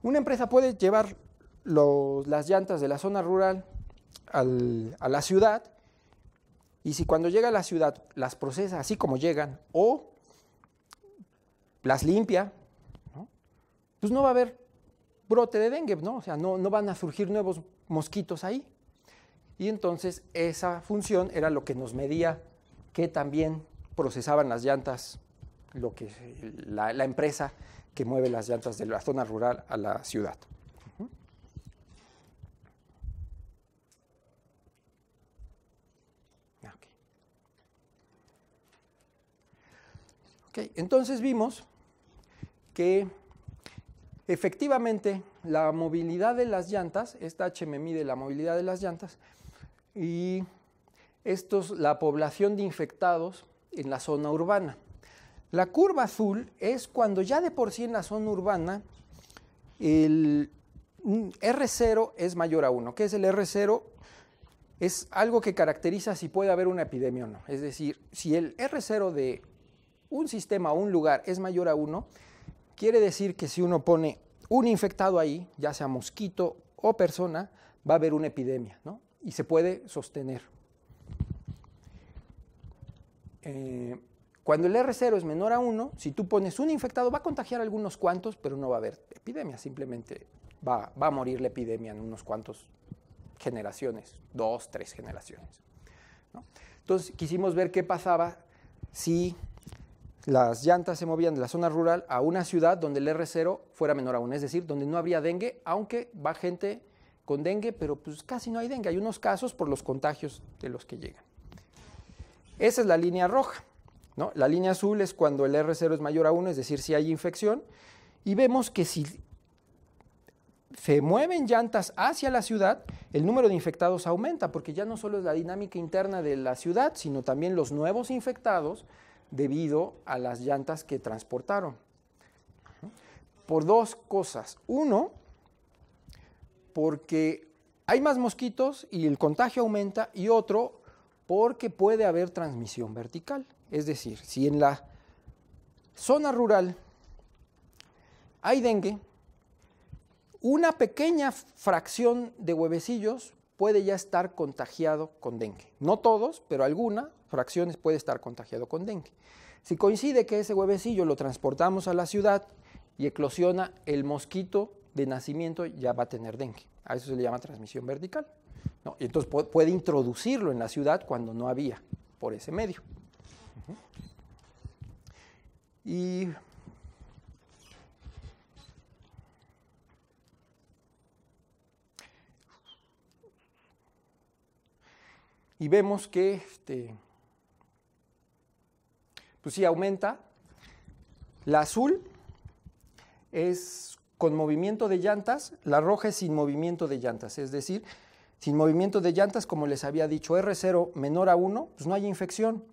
Una empresa puede llevar las llantas de la zona rural a la ciudad, y si cuando llega a la ciudad las procesa así como llegan o las limpia, ¿no? Pues no va a haber brote de dengue, ¿no? O sea, no van a surgir nuevos mosquitos ahí. Y entonces esa función era lo que nos medía que también procesaban las llantas, la empresa que mueve las llantas de la zona rural a la ciudad. Okay, entonces vimos que efectivamente la movilidad de las llantas, esta H me mide la movilidad de las llantas, y la población de infectados en la zona urbana. La curva azul es cuando ya de por sí en la zona urbana R0 es mayor a 1. ¿Qué es el R0? Es algo que caracteriza si puede haber una epidemia o no. Es decir, si el R0 de un sistema o un lugar es mayor a 1, quiere decir que si uno pone un infectado ahí, ya sea mosquito o persona, va a haber una epidemia, ¿no? Y se puede sostener. Cuando el R0 es menor a 1, si tú pones un infectado, va a contagiar a algunos cuantos, pero no va a haber epidemia, simplemente va a morir la epidemia en unos cuantos generaciones, 2, 3 generaciones, ¿no? Entonces quisimos ver qué pasaba si las llantas se movían de la zona rural a una ciudad donde el R0 fuera menor a 1, es decir, donde no habría dengue, aunque va gente con dengue, pero pues casi no hay dengue. Hay unos casos por los contagios de los que llegan. Esa es la línea roja, ¿no? La línea azul es cuando el R0 es mayor a 1, es decir, si hay infección, y vemos que si se mueven llantas hacia la ciudad, el número de infectados aumenta, porque ya no solo es la dinámica interna de la ciudad, sino también los nuevos infectados debido a las llantas que transportaron. Por dos cosas. Uno, porque hay más mosquitos y el contagio aumenta, y otro, porque puede haber transmisión vertical. Es decir, si en la zona rural hay dengue, una pequeña fracción de huevecillos puede ya estar contagiado con dengue. No todos, pero alguna fracción puede estar contagiado con dengue. Si coincide que ese huevecillo lo transportamos a la ciudad y eclosiona el mosquito de nacimiento, ya va a tener dengue. A eso se le llama transmisión vertical, ¿no? Y entonces puede introducirlo en la ciudad cuando no había por ese medio. Y vemos que pues sí aumenta. La azul es con movimiento de llantas, la roja es sin movimiento de llantas, es decir, sin movimiento de llantas, como les había dicho, R0 menor a 1, pues no hay infección.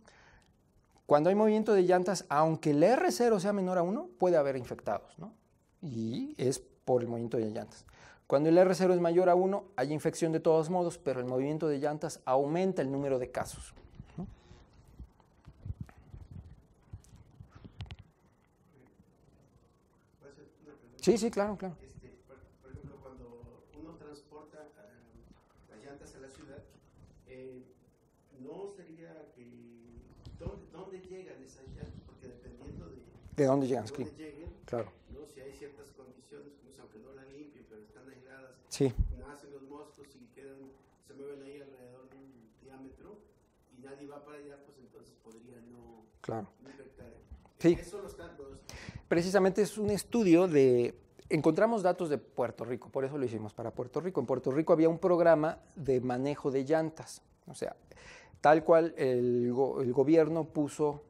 Cuando hay movimiento de llantas, aunque el R0 sea menor a 1, puede haber infectados, ¿no? Y es por el movimiento de llantas. Cuando el R0 es mayor a 1, hay infección de todos modos, pero el movimiento de llantas aumenta el número de casos, ¿no? Sí, sí, claro, claro. Por ejemplo, cuando uno transporta las llantas a la ciudad, no sería que ¿dónde llegan esas llantas? Porque dependiendo de dónde llegan, lleguen, claro. ¿no? Si hay ciertas condiciones, pues, aunque no la limpien, pero están aisladas, sí, nacen los moscos y se mueven ahí alrededor de un diámetro y nadie va para allá, pues entonces podría no infectar. Sí. Eso Precisamente es un estudio encontramos datos de Puerto Rico, por eso lo hicimos para Puerto Rico. En Puerto Rico había un programa de manejo de llantas, o sea, tal cual el gobierno puso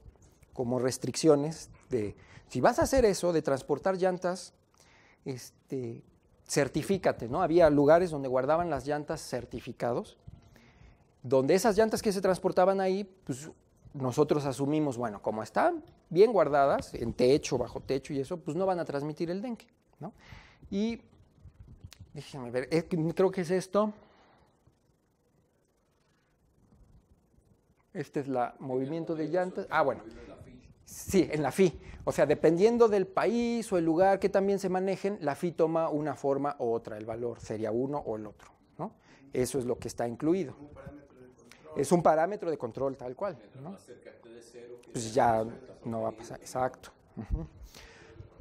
como restricciones de, si vas a hacer eso, de transportar llantas, certifícate, ¿no? Había lugares donde guardaban las llantas certificados, donde esas llantas que se transportaban ahí, pues nosotros asumimos, bueno, como están bien guardadas, en techo, bajo techo y eso, pues no van a transmitir el dengue, ¿no? Y, déjenme ver, creo que es esto. Este es el movimiento de llantas. Ah, bueno. Sí, en la FI. O sea, dependiendo del país o el lugar que también se manejen, la FI toma una forma u otra. El valor sería uno o el otro, ¿no? Eso es lo que está incluido. Es un parámetro de control tal cual, ¿no? Pues ya no va a pasar. Exacto.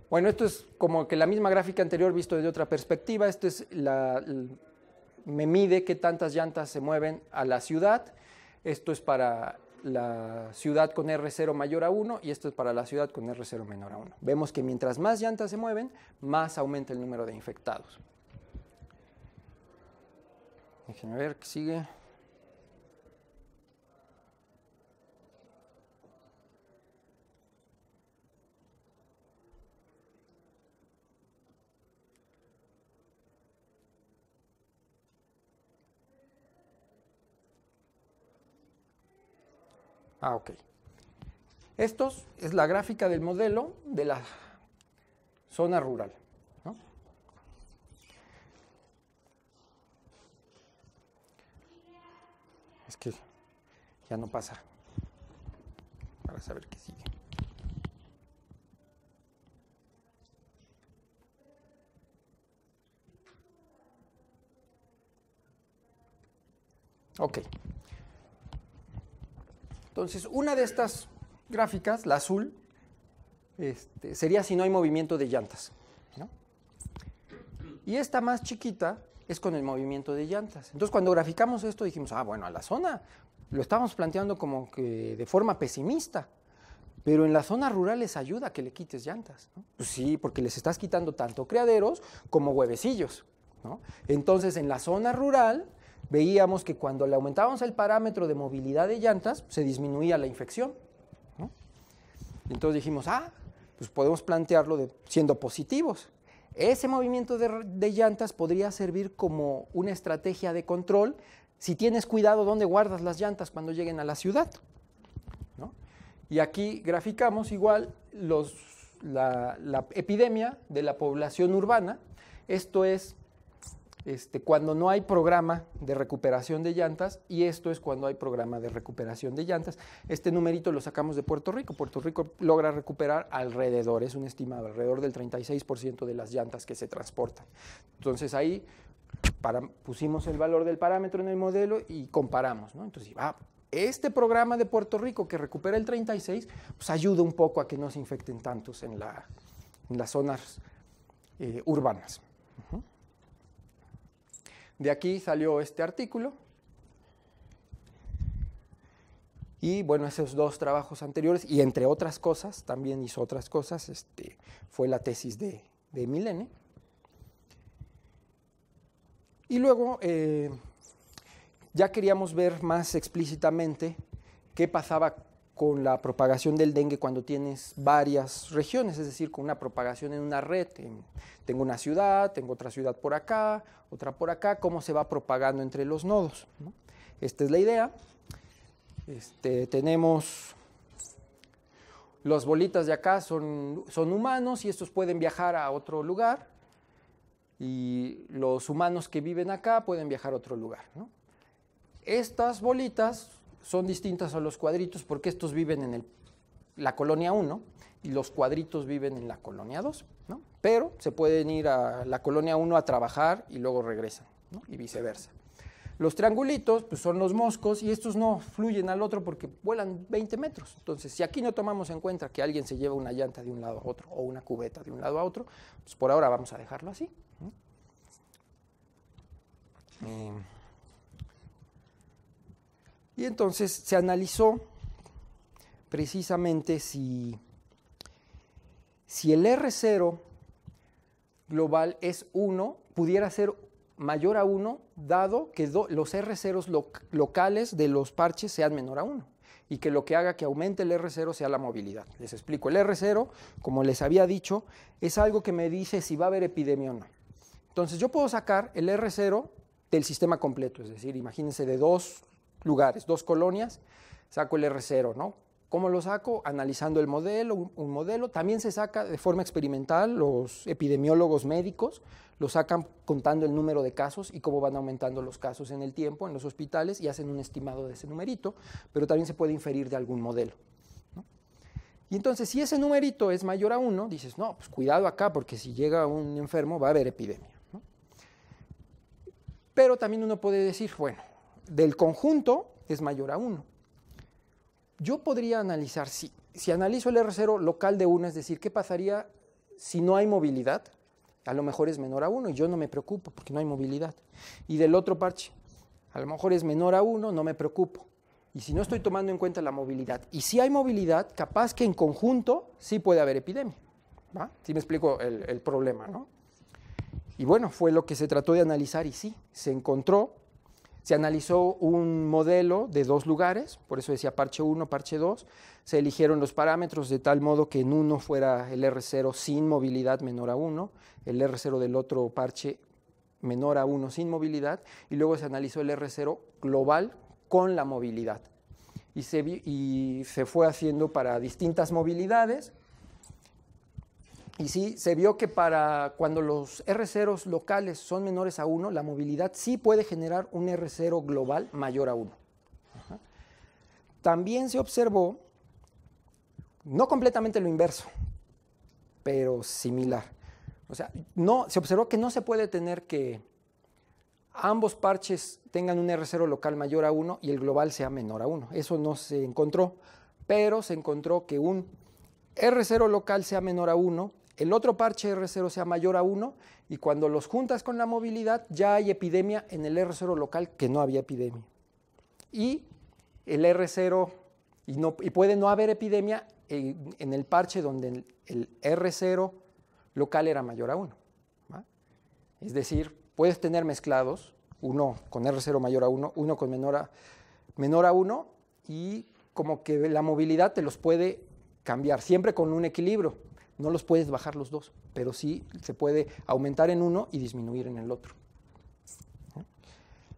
Bueno, esto es como que la misma gráfica anterior visto desde otra perspectiva. Esto es me mide qué tantas llantas se mueven a la ciudad. Esto es para la ciudad con R0 mayor a 1 y esto es para la ciudad con R0 menor a 1. Vemos que mientras más llantas se mueven, más aumenta el número de infectados. Déjenme ver qué sigue. Ah, ok. Esto es la gráfica del modelo de la zona rural, ¿no? ya no pasa. Para saber qué sigue. Ok. Entonces, una de estas gráficas, la azul, sería si no hay movimiento de llantas, ¿no? Y esta más chiquita es con el movimiento de llantas. Entonces, cuando graficamos esto, dijimos, bueno, a la zona lo estábamos planteando como que de forma pesimista, pero en las zonas rurales ayuda a que le quites llantas, ¿no? Pues sí, porque les estás quitando tanto criaderos como huevecillos, ¿no? Entonces, en la zona rural veíamos que cuando le aumentábamos el parámetro de movilidad de llantas, se disminuía la infección, ¿no? Entonces dijimos, pues podemos plantearlo siendo positivos. Ese movimiento de llantas podría servir como una estrategia de control si tienes cuidado dónde guardas las llantas cuando lleguen a la ciudad, ¿no? Y aquí graficamos igual la epidemia de la población urbana. Esto es cuando no hay programa de recuperación de llantas, y esto es cuando hay programa de recuperación de llantas. Este numerito lo sacamos de Puerto Rico. Puerto Rico logra recuperar alrededor, es un estimado, alrededor del 36% de las llantas que se transportan. Entonces ahí pusimos el valor del parámetro en el modelo y comparamos, ¿no? Entonces, este programa de Puerto Rico que recupera el 36, pues ayuda un poco a que no se infecten tantos en las zonas urbanas. De aquí salió este artículo. Y bueno, esos dos trabajos anteriores, y entre otras cosas, también hizo otras cosas, fue la tesis de Milene. Y luego ya queríamos ver más explícitamente qué pasaba con la propagación del dengue cuando tienes varias regiones, es decir, con una propagación en una red. Tengo una ciudad, tengo otra ciudad por acá, otra por acá, cómo se va propagando entre los nodos, ¿no? Esta es la idea. Tenemos las bolitas de acá, son humanos y estos pueden viajar a otro lugar, y los humanos que viven acá pueden viajar a otro lugar, ¿no? Estas bolitas son distintas a los cuadritos porque estos viven en la colonia 1 y los cuadritos viven en la colonia 2, ¿no? Pero se pueden ir a la colonia 1 a trabajar y luego regresan, ¿no? Y viceversa. Los triangulitos pues son los moscos, y estos no fluyen al otro porque vuelan 20 metros. Entonces, si aquí no tomamos en cuenta que alguien se lleva una llanta de un lado a otro o una cubeta de un lado a otro, pues por ahora vamos a dejarlo así, ¿no? Y entonces se analizó precisamente si el R0 global es 1, pudiera ser mayor a 1, dado que los R0 locales de los parches sean menor a 1, y que lo que haga que aumente el R0 sea la movilidad. Les explico, el R0, como les había dicho, es algo que me dice si va a haber epidemia o no. Entonces yo puedo sacar el R0 del sistema completo, es decir, imagínense de 2 lugares, 2 colonias, saco el R0, ¿no? ¿Cómo lo saco? Analizando el modelo, un modelo. También se saca de forma experimental, los epidemiólogos médicos lo sacan contando el número de casos y cómo van aumentando los casos en el tiempo en los hospitales, y hacen un estimado de ese numerito, pero también se puede inferir de algún modelo, ¿no? Y entonces, si ese numerito es mayor a 1, dices, no, pues cuidado acá, porque si llega un enfermo va a haber epidemia, ¿no? Pero también uno puede decir, bueno, del conjunto es mayor a 1. Yo podría analizar, si analizo el R0 local de 1, es decir, ¿qué pasaría si no hay movilidad? A lo mejor es menor a 1 y yo no me preocupo porque no hay movilidad. Y del otro parche, a lo mejor es menor a 1, no me preocupo. Y si no estoy tomando en cuenta la movilidad, y si hay movilidad, capaz que en conjunto sí puede haber epidemia, ¿va? ¿Sí me explico el problema, no? Y bueno, fue lo que se trató de analizar, y sí, se encontró. Se analizó un modelo de 2 lugares, por eso decía parche 1, parche 2. Se eligieron los parámetros de tal modo que en uno fuera el R0 sin movilidad menor a 1, el R0 del otro parche menor a 1 sin movilidad, y luego se analizó el R0 global con la movilidad. Y se fue haciendo para distintas movilidades. Y sí, se vio que para cuando los R0 locales son menores a 1, la movilidad sí puede generar un R0 global mayor a 1. también se observó, no completamente lo inverso, pero similar. O sea, se observó que no se puede tener que ambos parches tengan un R0 local mayor a 1 y el global sea menor a 1. Eso no se encontró, pero se encontró que un R0 local sea menor a 1, el otro parche R0 sea mayor a 1, y cuando los juntas con la movilidad ya hay epidemia en el R0 local que no había epidemia. Y el R0, y puede no haber epidemia en el parche donde el R0 local era mayor a 1. ¿Va? Es decir, puedes tener mezclados, uno con R0 mayor a 1, uno con menor a 1, y como que la movilidad te los puede cambiar, siempre con un equilibrio. No los puedes bajar los dos, pero sí se puede aumentar en uno y disminuir en el otro.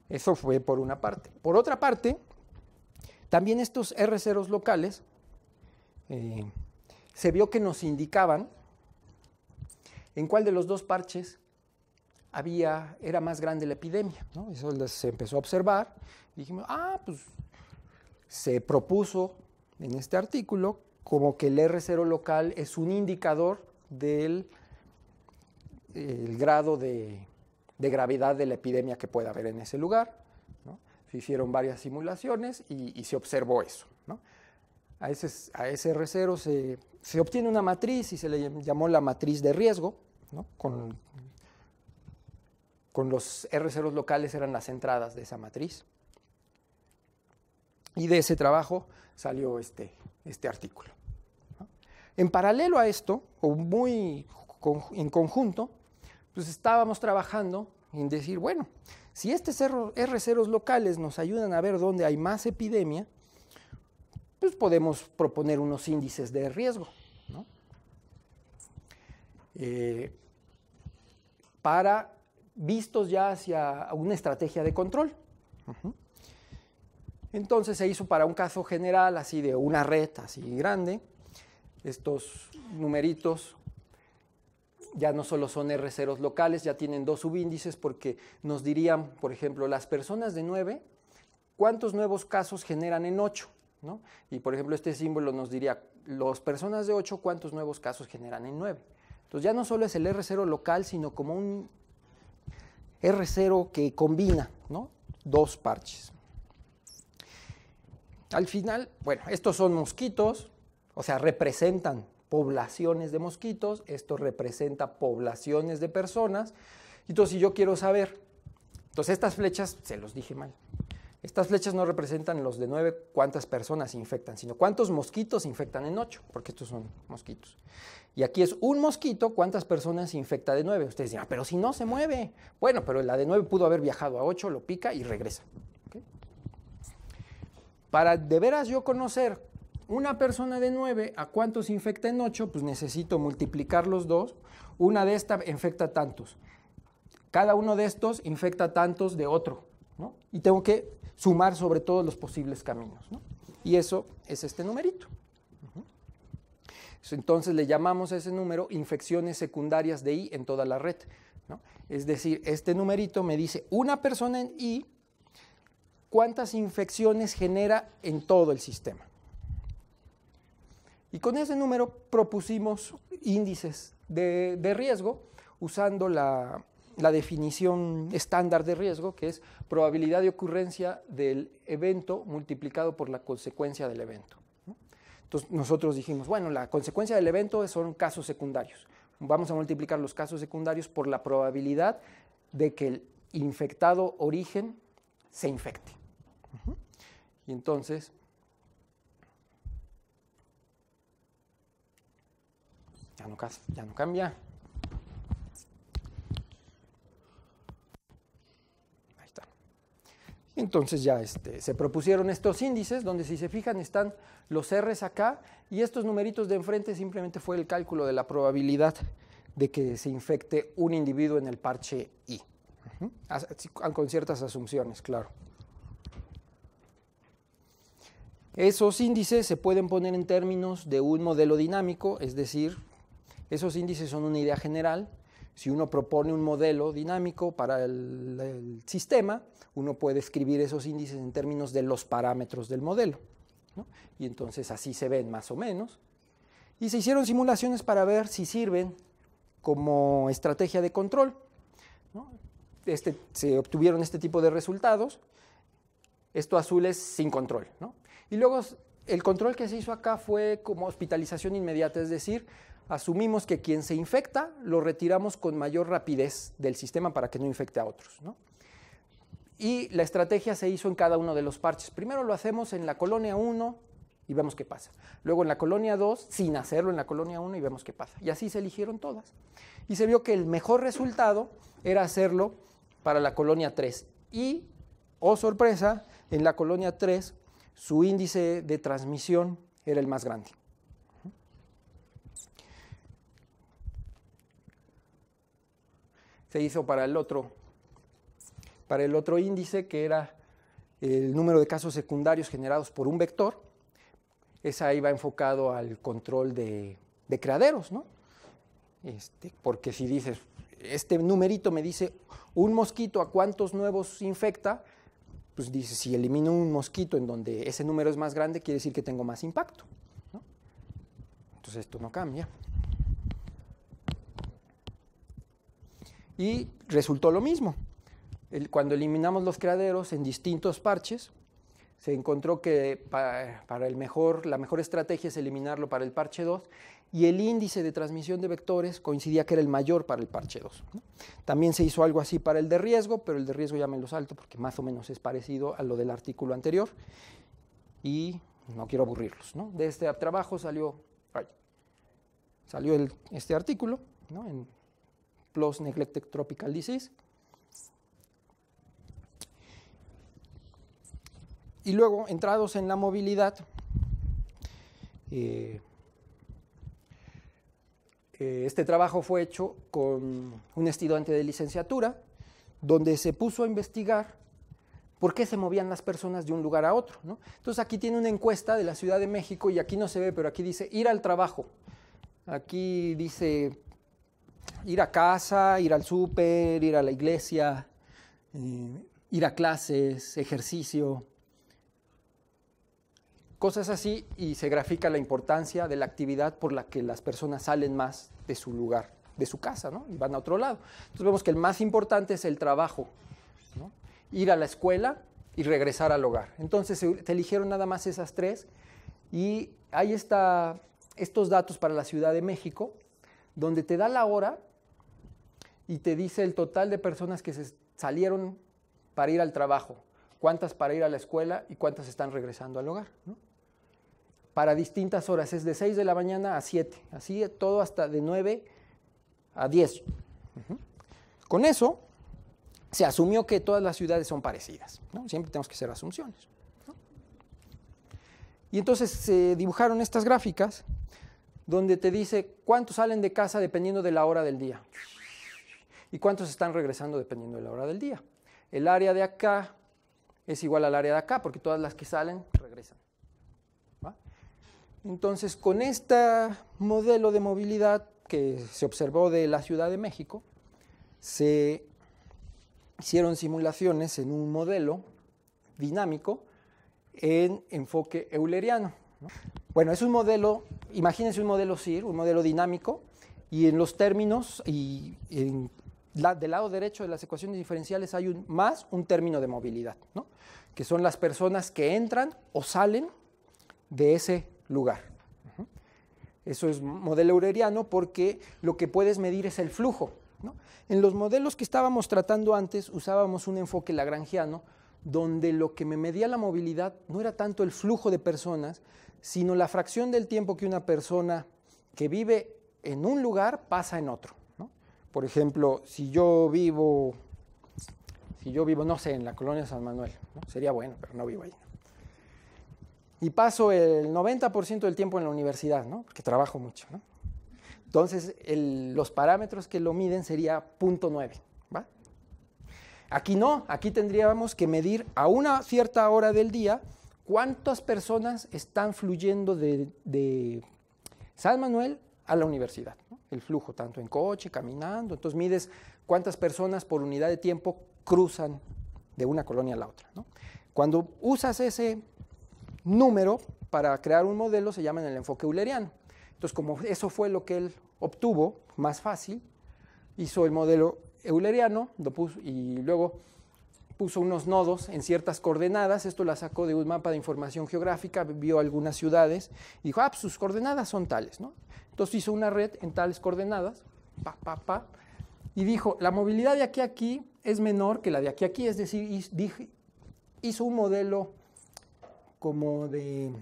Eso fue por una parte. Por otra parte, también estos R0s locales se vio que nos indicaban en cuál de los dos parches era más grande la epidemia, ¿no? Eso se empezó a observar y dijimos, pues se propuso en este artículo como que el R0 local es un indicador del grado de gravedad de la epidemia que pueda haber en ese lugar, ¿no? Se hicieron varias simulaciones y se observó eso, ¿no? A ese R0 se obtiene una matriz y se le llamó la matriz de riesgo, ¿no? Con los R0s locales eran las entradas de esa matriz. Y de ese trabajo salió este artículo, ¿no? En paralelo a esto, o muy en conjunto, pues estábamos trabajando en decir, bueno, si estos R0s locales nos ayudan a ver dónde hay más epidemia, pues podemos proponer unos índices de riesgo, ¿no? Para vistos ya hacia una estrategia de control. Entonces se hizo para un caso general, así de una red así grande. Estos numeritos ya no solo son R0s locales, ya tienen dos subíndices porque nos dirían, por ejemplo, las personas de 9, ¿cuántos nuevos casos generan en 8? ¿No? Y por ejemplo, este símbolo nos diría, las personas de 8, ¿cuántos nuevos casos generan en 9? Entonces ya no solo es el R0 local, sino como un R0 que combina, ¿no? Dos parches. Al final, bueno, estos son mosquitos, o sea, representan poblaciones de mosquitos, esto representa poblaciones de personas. Entonces, si yo quiero saber, entonces estas flechas, se los dije mal, estas flechas no representan los de 9 cuántas personas infectan, sino cuántos mosquitos infectan en 8, porque estos son mosquitos. Y aquí es un mosquito, cuántas personas infecta de 9. Ustedes dirán, pero si no se mueve. Bueno, pero la de 9 pudo haber viajado a 8, lo pica y regresa. ¿Okay? Para de veras yo conocer una persona de 9 a cuántos infecta en 8, pues necesito multiplicar los dos. Una de estas infecta tantos. Cada uno de estos infecta tantos de otro, ¿no? Y tengo que sumar sobre todos los posibles caminos, ¿no? Y eso es este numerito. Entonces le llamamos a ese número infecciones secundarias de I en toda la red, ¿no? Es decir, este numerito me dice una persona en I, cuántas infecciones genera en todo el sistema. Y con ese número propusimos índices de riesgo usando la definición estándar de riesgo, que es probabilidad de ocurrencia del evento multiplicado por la consecuencia del evento. Entonces nosotros dijimos, bueno, la consecuencia del evento son casos secundarios. Vamos a multiplicar los casos secundarios por la probabilidad de que el infectado origen se infecte. Y entonces, ya no cambia. Ahí está. Entonces ya se propusieron estos índices, donde si se fijan están los R's acá, y estos numeritos de enfrente simplemente fue el cálculo de la probabilidad de que se infecte un individuo en el parche I. Con ciertas asunciones, claro. Esos índices se pueden poner en términos de un modelo dinámico, es decir, esos índices son una idea general. Si uno propone un modelo dinámico para el sistema, uno puede escribir esos índices en términos de los parámetros del modelo. ¿no? Y entonces así se ven más o menos. Y se hicieron simulaciones para ver si sirven como estrategia de control, ¿no? Se obtuvieron este tipo de resultados. Esto azul es sin control, ¿no? Y luego el control que se hizo acá fue como hospitalización inmediata, es decir, asumimos que quien se infecta lo retiramos con mayor rapidez del sistema para que no infecte a otros, ¿no? Y la estrategia se hizo en cada uno de los parches. Primero lo hacemos en la colonia 1 y vemos qué pasa. Luego en la colonia 2, sin hacerlo en la colonia 1 y vemos qué pasa. Y así se eligieron todas. Y se vio que el mejor resultado era hacerlo para la colonia 3. Y, oh sorpresa, en la colonia 3 su índice de transmisión era el más grande. Se hizo para el otro índice, que era el número de casos secundarios generados por un vector. Esa iba enfocado al control de criaderos, ¿no? Porque si dices, este numerito me dice un mosquito a cuántos nuevos infecta, pues dice, si elimino un mosquito en donde ese número es más grande, quiere decir que tengo más impacto, ¿no? Entonces esto no cambia. Y resultó lo mismo. Cuando eliminamos los criaderos en distintos parches, se encontró que para la mejor estrategia es eliminarlo para el parche 2, y el índice de transmisión de vectores coincidía que era el mayor para el parche 2, ¿no? También se hizo algo así para el de riesgo, pero el de riesgo ya me lo salto porque más o menos es parecido a lo del artículo anterior y no quiero aburrirlos, ¿no? De este trabajo salió este artículo, ¿no? En PLOS Neglected Tropical Disease. Y luego, entrados en la movilidad, este trabajo fue hecho con un estudiante de licenciatura, donde se puso a investigar por qué se movían las personas de un lugar a otro, ¿no? Entonces aquí tiene una encuesta de la Ciudad de México, y aquí no se ve, pero aquí dice ir al trabajo. Aquí dice ir a casa, ir al súper, ir a la iglesia, ir a clases, ejercicio, cosas así, y se grafica la importancia de la actividad por la que las personas salen más de su lugar, de su casa, ¿no? Y van a otro lado. Entonces vemos que el más importante es el trabajo, ¿no? Ir a la escuela y regresar al hogar. Entonces se eligieron nada más esas tres, y ahí está estos datos para la Ciudad de México, donde te da la hora y te dice el total de personas que se salieron para ir al trabajo, cuántas para ir a la escuela y cuántas están regresando al hogar, ¿no? Para distintas horas, es de 6 de la mañana a 7, así todo hasta de 9 a 10. Con eso se asumió que todas las ciudades son parecidas, ¿no? Siempre tenemos que hacer asunciones, ¿no? Y entonces se dibujaron estas gráficas donde te dice cuántos salen de casa dependiendo de la hora del día y cuántos están regresando dependiendo de la hora del día. El área de acá es igual al área de acá, porque todas las que salen regresan, ¿va? Entonces, con este modelo de movilidad que se observó de la Ciudad de México, se hicieron simulaciones en un modelo dinámico en enfoque euleriano, ¿no? Bueno, es un modelo, imagínense un modelo SIR, un modelo dinámico, y en los términos y del lado derecho de las ecuaciones diferenciales hay un término de movilidad, ¿no? Que son las personas que entran o salen de ese lugar. Eso es modelo euleriano porque lo que puedes medir es el flujo, ¿no? En los modelos que estábamos tratando antes usábamos un enfoque lagrangiano, donde lo que me medía la movilidad no era tanto el flujo de personas, sino la fracción del tiempo que una persona que vive en un lugar pasa en otro. Por ejemplo, si yo vivo, no sé, en la colonia San Manuel, ¿no? Sería bueno, pero no vivo ahí, ¿no? Y paso el 90% del tiempo en la universidad, ¿no? Porque trabajo mucho, ¿no? Entonces, los parámetros que lo miden sería 0.9, ¿va? Aquí no, aquí tendríamos que medir a una cierta hora del día cuántas personas están fluyendo de San Manuel a la universidad, ¿no? El flujo, tanto en coche, caminando. Entonces mides cuántas personas por unidad de tiempo cruzan de una colonia a la otra, ¿no? Cuando usas ese número para crear un modelo se llama el enfoque euleriano. Entonces, como eso fue lo que él obtuvo, más fácil, hizo el modelo euleriano y luego puso unos nodos en ciertas coordenadas. Esto la sacó de un mapa de información geográfica, vio algunas ciudades y dijo, pues sus coordenadas son tales, ¿no? Entonces hizo una red en tales coordenadas, y dijo, la movilidad de aquí a aquí es menor que la de aquí a aquí, es decir, hizo un modelo como de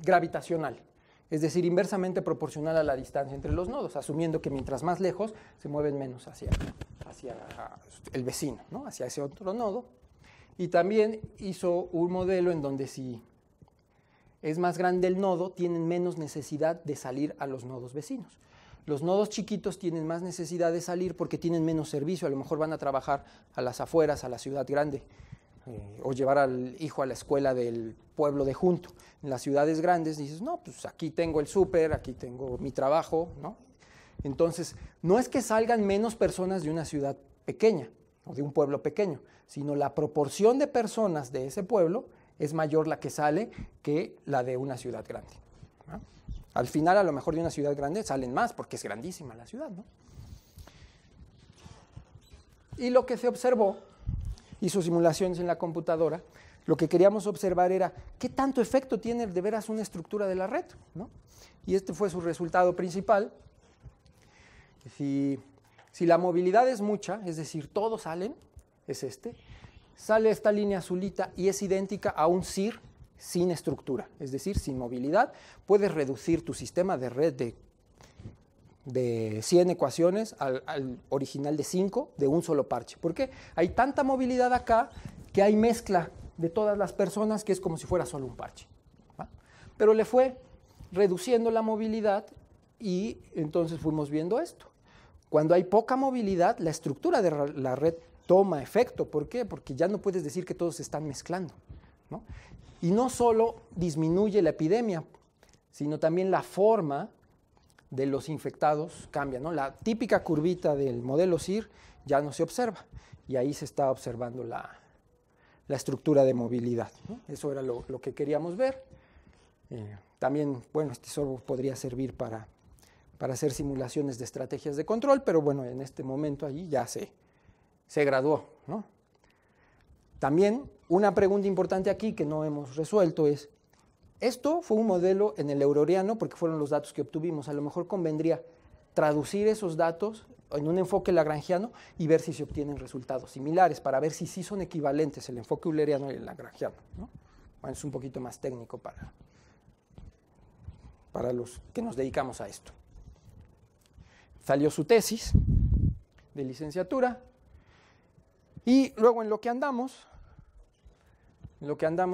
gravitacional, es decir, inversamente proporcional a la distancia entre los nodos, asumiendo que mientras más lejos se mueven menos hacia el vecino, ¿no? Hacia ese otro nodo. Y también hizo un modelo en donde si es más grande el nodo, tienen menos necesidad de salir a los nodos vecinos. Los nodos chiquitos tienen más necesidad de salir porque tienen menos servicio, a lo mejor van a trabajar a las afueras, a la ciudad grande, o llevar al hijo a la escuela del pueblo de junto. En las ciudades grandes dices, no, pues aquí tengo el súper, aquí tengo mi trabajo, ¿no? Entonces, no es que salgan menos personas de una ciudad pequeña o de un pueblo pequeño, sino la proporción de personas de ese pueblo es mayor la que sale que la de una ciudad grande, ¿no? Al final, a lo mejor de una ciudad grande salen más porque es grandísima la ciudad, ¿no? Y lo que se observó, hizo simulaciones en la computadora, lo que queríamos observar era qué tanto efecto tiene de veras una estructura de la red, ¿no? Y este fue su resultado principal. Si la movilidad es mucha, es decir, todos salen, es sale esta línea azulita y es idéntica a un CIR sin estructura, es decir, sin movilidad. Puedes reducir tu sistema de red de 100 ecuaciones al original de 5 de un solo parche. ¿Por qué? Hay tanta movilidad acá que hay mezcla de todas las personas que es como si fuera solo un parche, ¿va? Pero le fue reduciendo la movilidad y entonces fuimos viendo esto. Cuando hay poca movilidad, la estructura de la red toma efecto. ¿Por qué? Porque ya no puedes decir que todos se están mezclando, ¿no? Y no solo disminuye la epidemia, sino también la forma de los infectados cambia, ¿no? La típica curvita del modelo CIR ya no se observa y ahí se está observando la estructura de movilidad, ¿no? Eso era lo que queríamos ver. También, bueno, este solo podría servir para hacer simulaciones de estrategias de control, pero bueno, en este momento ahí ya se graduó, ¿no? También una pregunta importante aquí que no hemos resuelto es, esto fue un modelo en el euleriano porque fueron los datos que obtuvimos. A lo mejor convendría traducir esos datos en un enfoque lagrangiano y ver si se obtienen resultados similares para ver si sí son equivalentes el enfoque euleriano y el lagrangiano, ¿no? Bueno, es un poquito más técnico para los que nos dedicamos a esto. Salió su tesis de licenciatura y luego en lo que andamos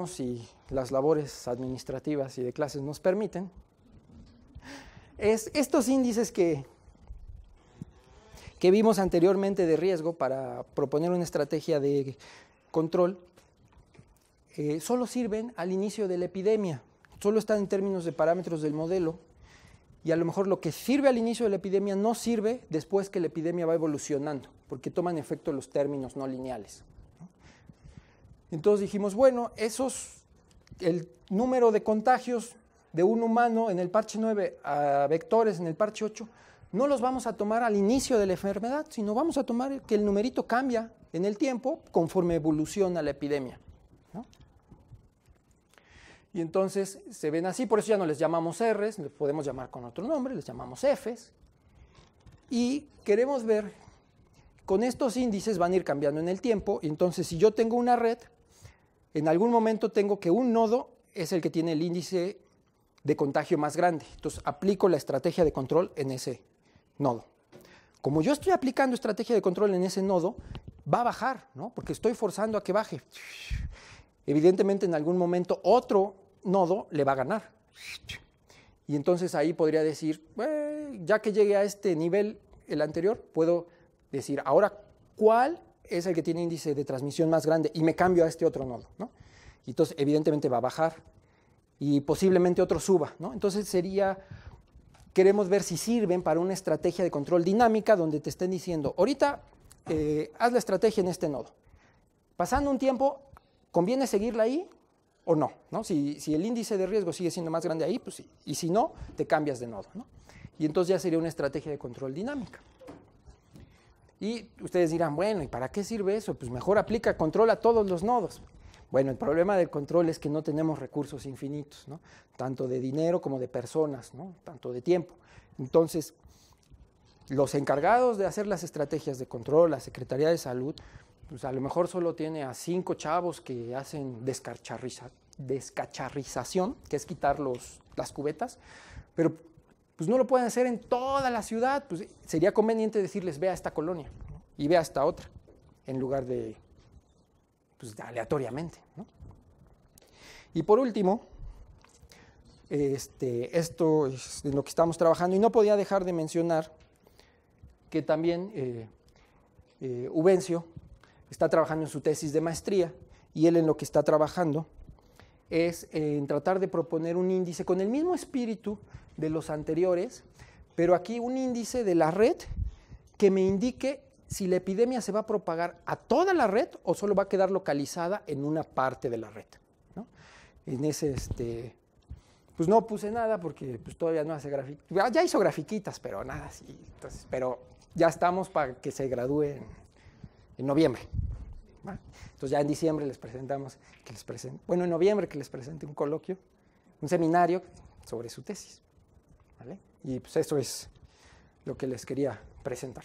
si las labores administrativas y de clases nos permiten, es estos índices que vimos anteriormente de riesgo para proponer una estrategia de control, solo sirven al inicio de la epidemia, solo están en términos de parámetros del modelo, y a lo mejor lo que sirve al inicio de la epidemia no sirve después que la epidemia va evolucionando, porque toman efecto los términos no lineales, ¿no? Entonces dijimos, bueno, el número de contagios de un humano en el parche 9 a vectores en el parche 8, no los vamos a tomar al inicio de la enfermedad, sino vamos a tomar que el numerito cambia en el tiempo conforme evoluciona la epidemia, ¿no? Y entonces se ven así, por eso ya no les llamamos R's, les podemos llamar con otro nombre, les llamamos F's. Y queremos ver, con estos índices van a ir cambiando en el tiempo, y entonces si yo tengo una red, en algún momento tengo que un nodo es el que tiene el índice de contagio más grande. Entonces aplico la estrategia de control en ese nodo. Como yo estoy aplicando estrategia de control en ese nodo, va a bajar, ¿no? Porque estoy forzando a que baje. Evidentemente en algún momento otro nodo le va a ganar. Y entonces ahí podría decir, ya que llegue a este nivel, el anterior, puedo decir, ahora, ¿cuál es el que tiene índice de transmisión más grande? Y me cambio a este otro nodo, ¿no? Y entonces evidentemente va a bajar y posiblemente otro suba, ¿no? Entonces queremos ver si sirven para una estrategia de control dinámica donde te estén diciendo, ahorita haz la estrategia en este nodo. Pasando un tiempo, ¿conviene seguirla ahí o no, ¿no? Si el índice de riesgo sigue siendo más grande ahí, pues sí. Y si no, te cambias de nodo, ¿no? Y entonces ya sería una estrategia de control dinámica. Y ustedes dirán, bueno, ¿y para qué sirve eso? Pues mejor aplica control a todos los nodos. Bueno, el problema del control es que no tenemos recursos infinitos, ¿no? Tanto de dinero como de personas, ¿no? Tanto de tiempo. Entonces, los encargados de hacer las estrategias de control, la Secretaría de Salud, pues a lo mejor solo tiene a 5 chavos que hacen descacharrización, que es quitar las cubetas, pero pues no lo pueden hacer en toda la ciudad. Pues sería conveniente decirles, ve a esta colonia, ¿no? Y ve a esta otra, en lugar de, pues, aleatoriamente, ¿no? Y por último, esto es en lo que estamos trabajando, y no podía dejar de mencionar que también Ubencio está trabajando en su tesis de maestría, y él en lo que está trabajando es en tratar de proponer un índice con el mismo espíritu de los anteriores, pero aquí un índice de la red que me indique si la epidemia se va a propagar a toda la red o solo va a quedar localizada en una parte de la red, ¿no? En ese, pues no puse nada porque pues todavía no hace grafiquitas. Ya hizo grafiquitas, pero nada así. Entonces, pero ya estamos para que se gradúe en noviembre, ¿va? Entonces ya en diciembre les presentamos, en noviembre que les presente un coloquio, un seminario sobre su tesis, ¿vale? Y pues eso es lo que les quería presentar.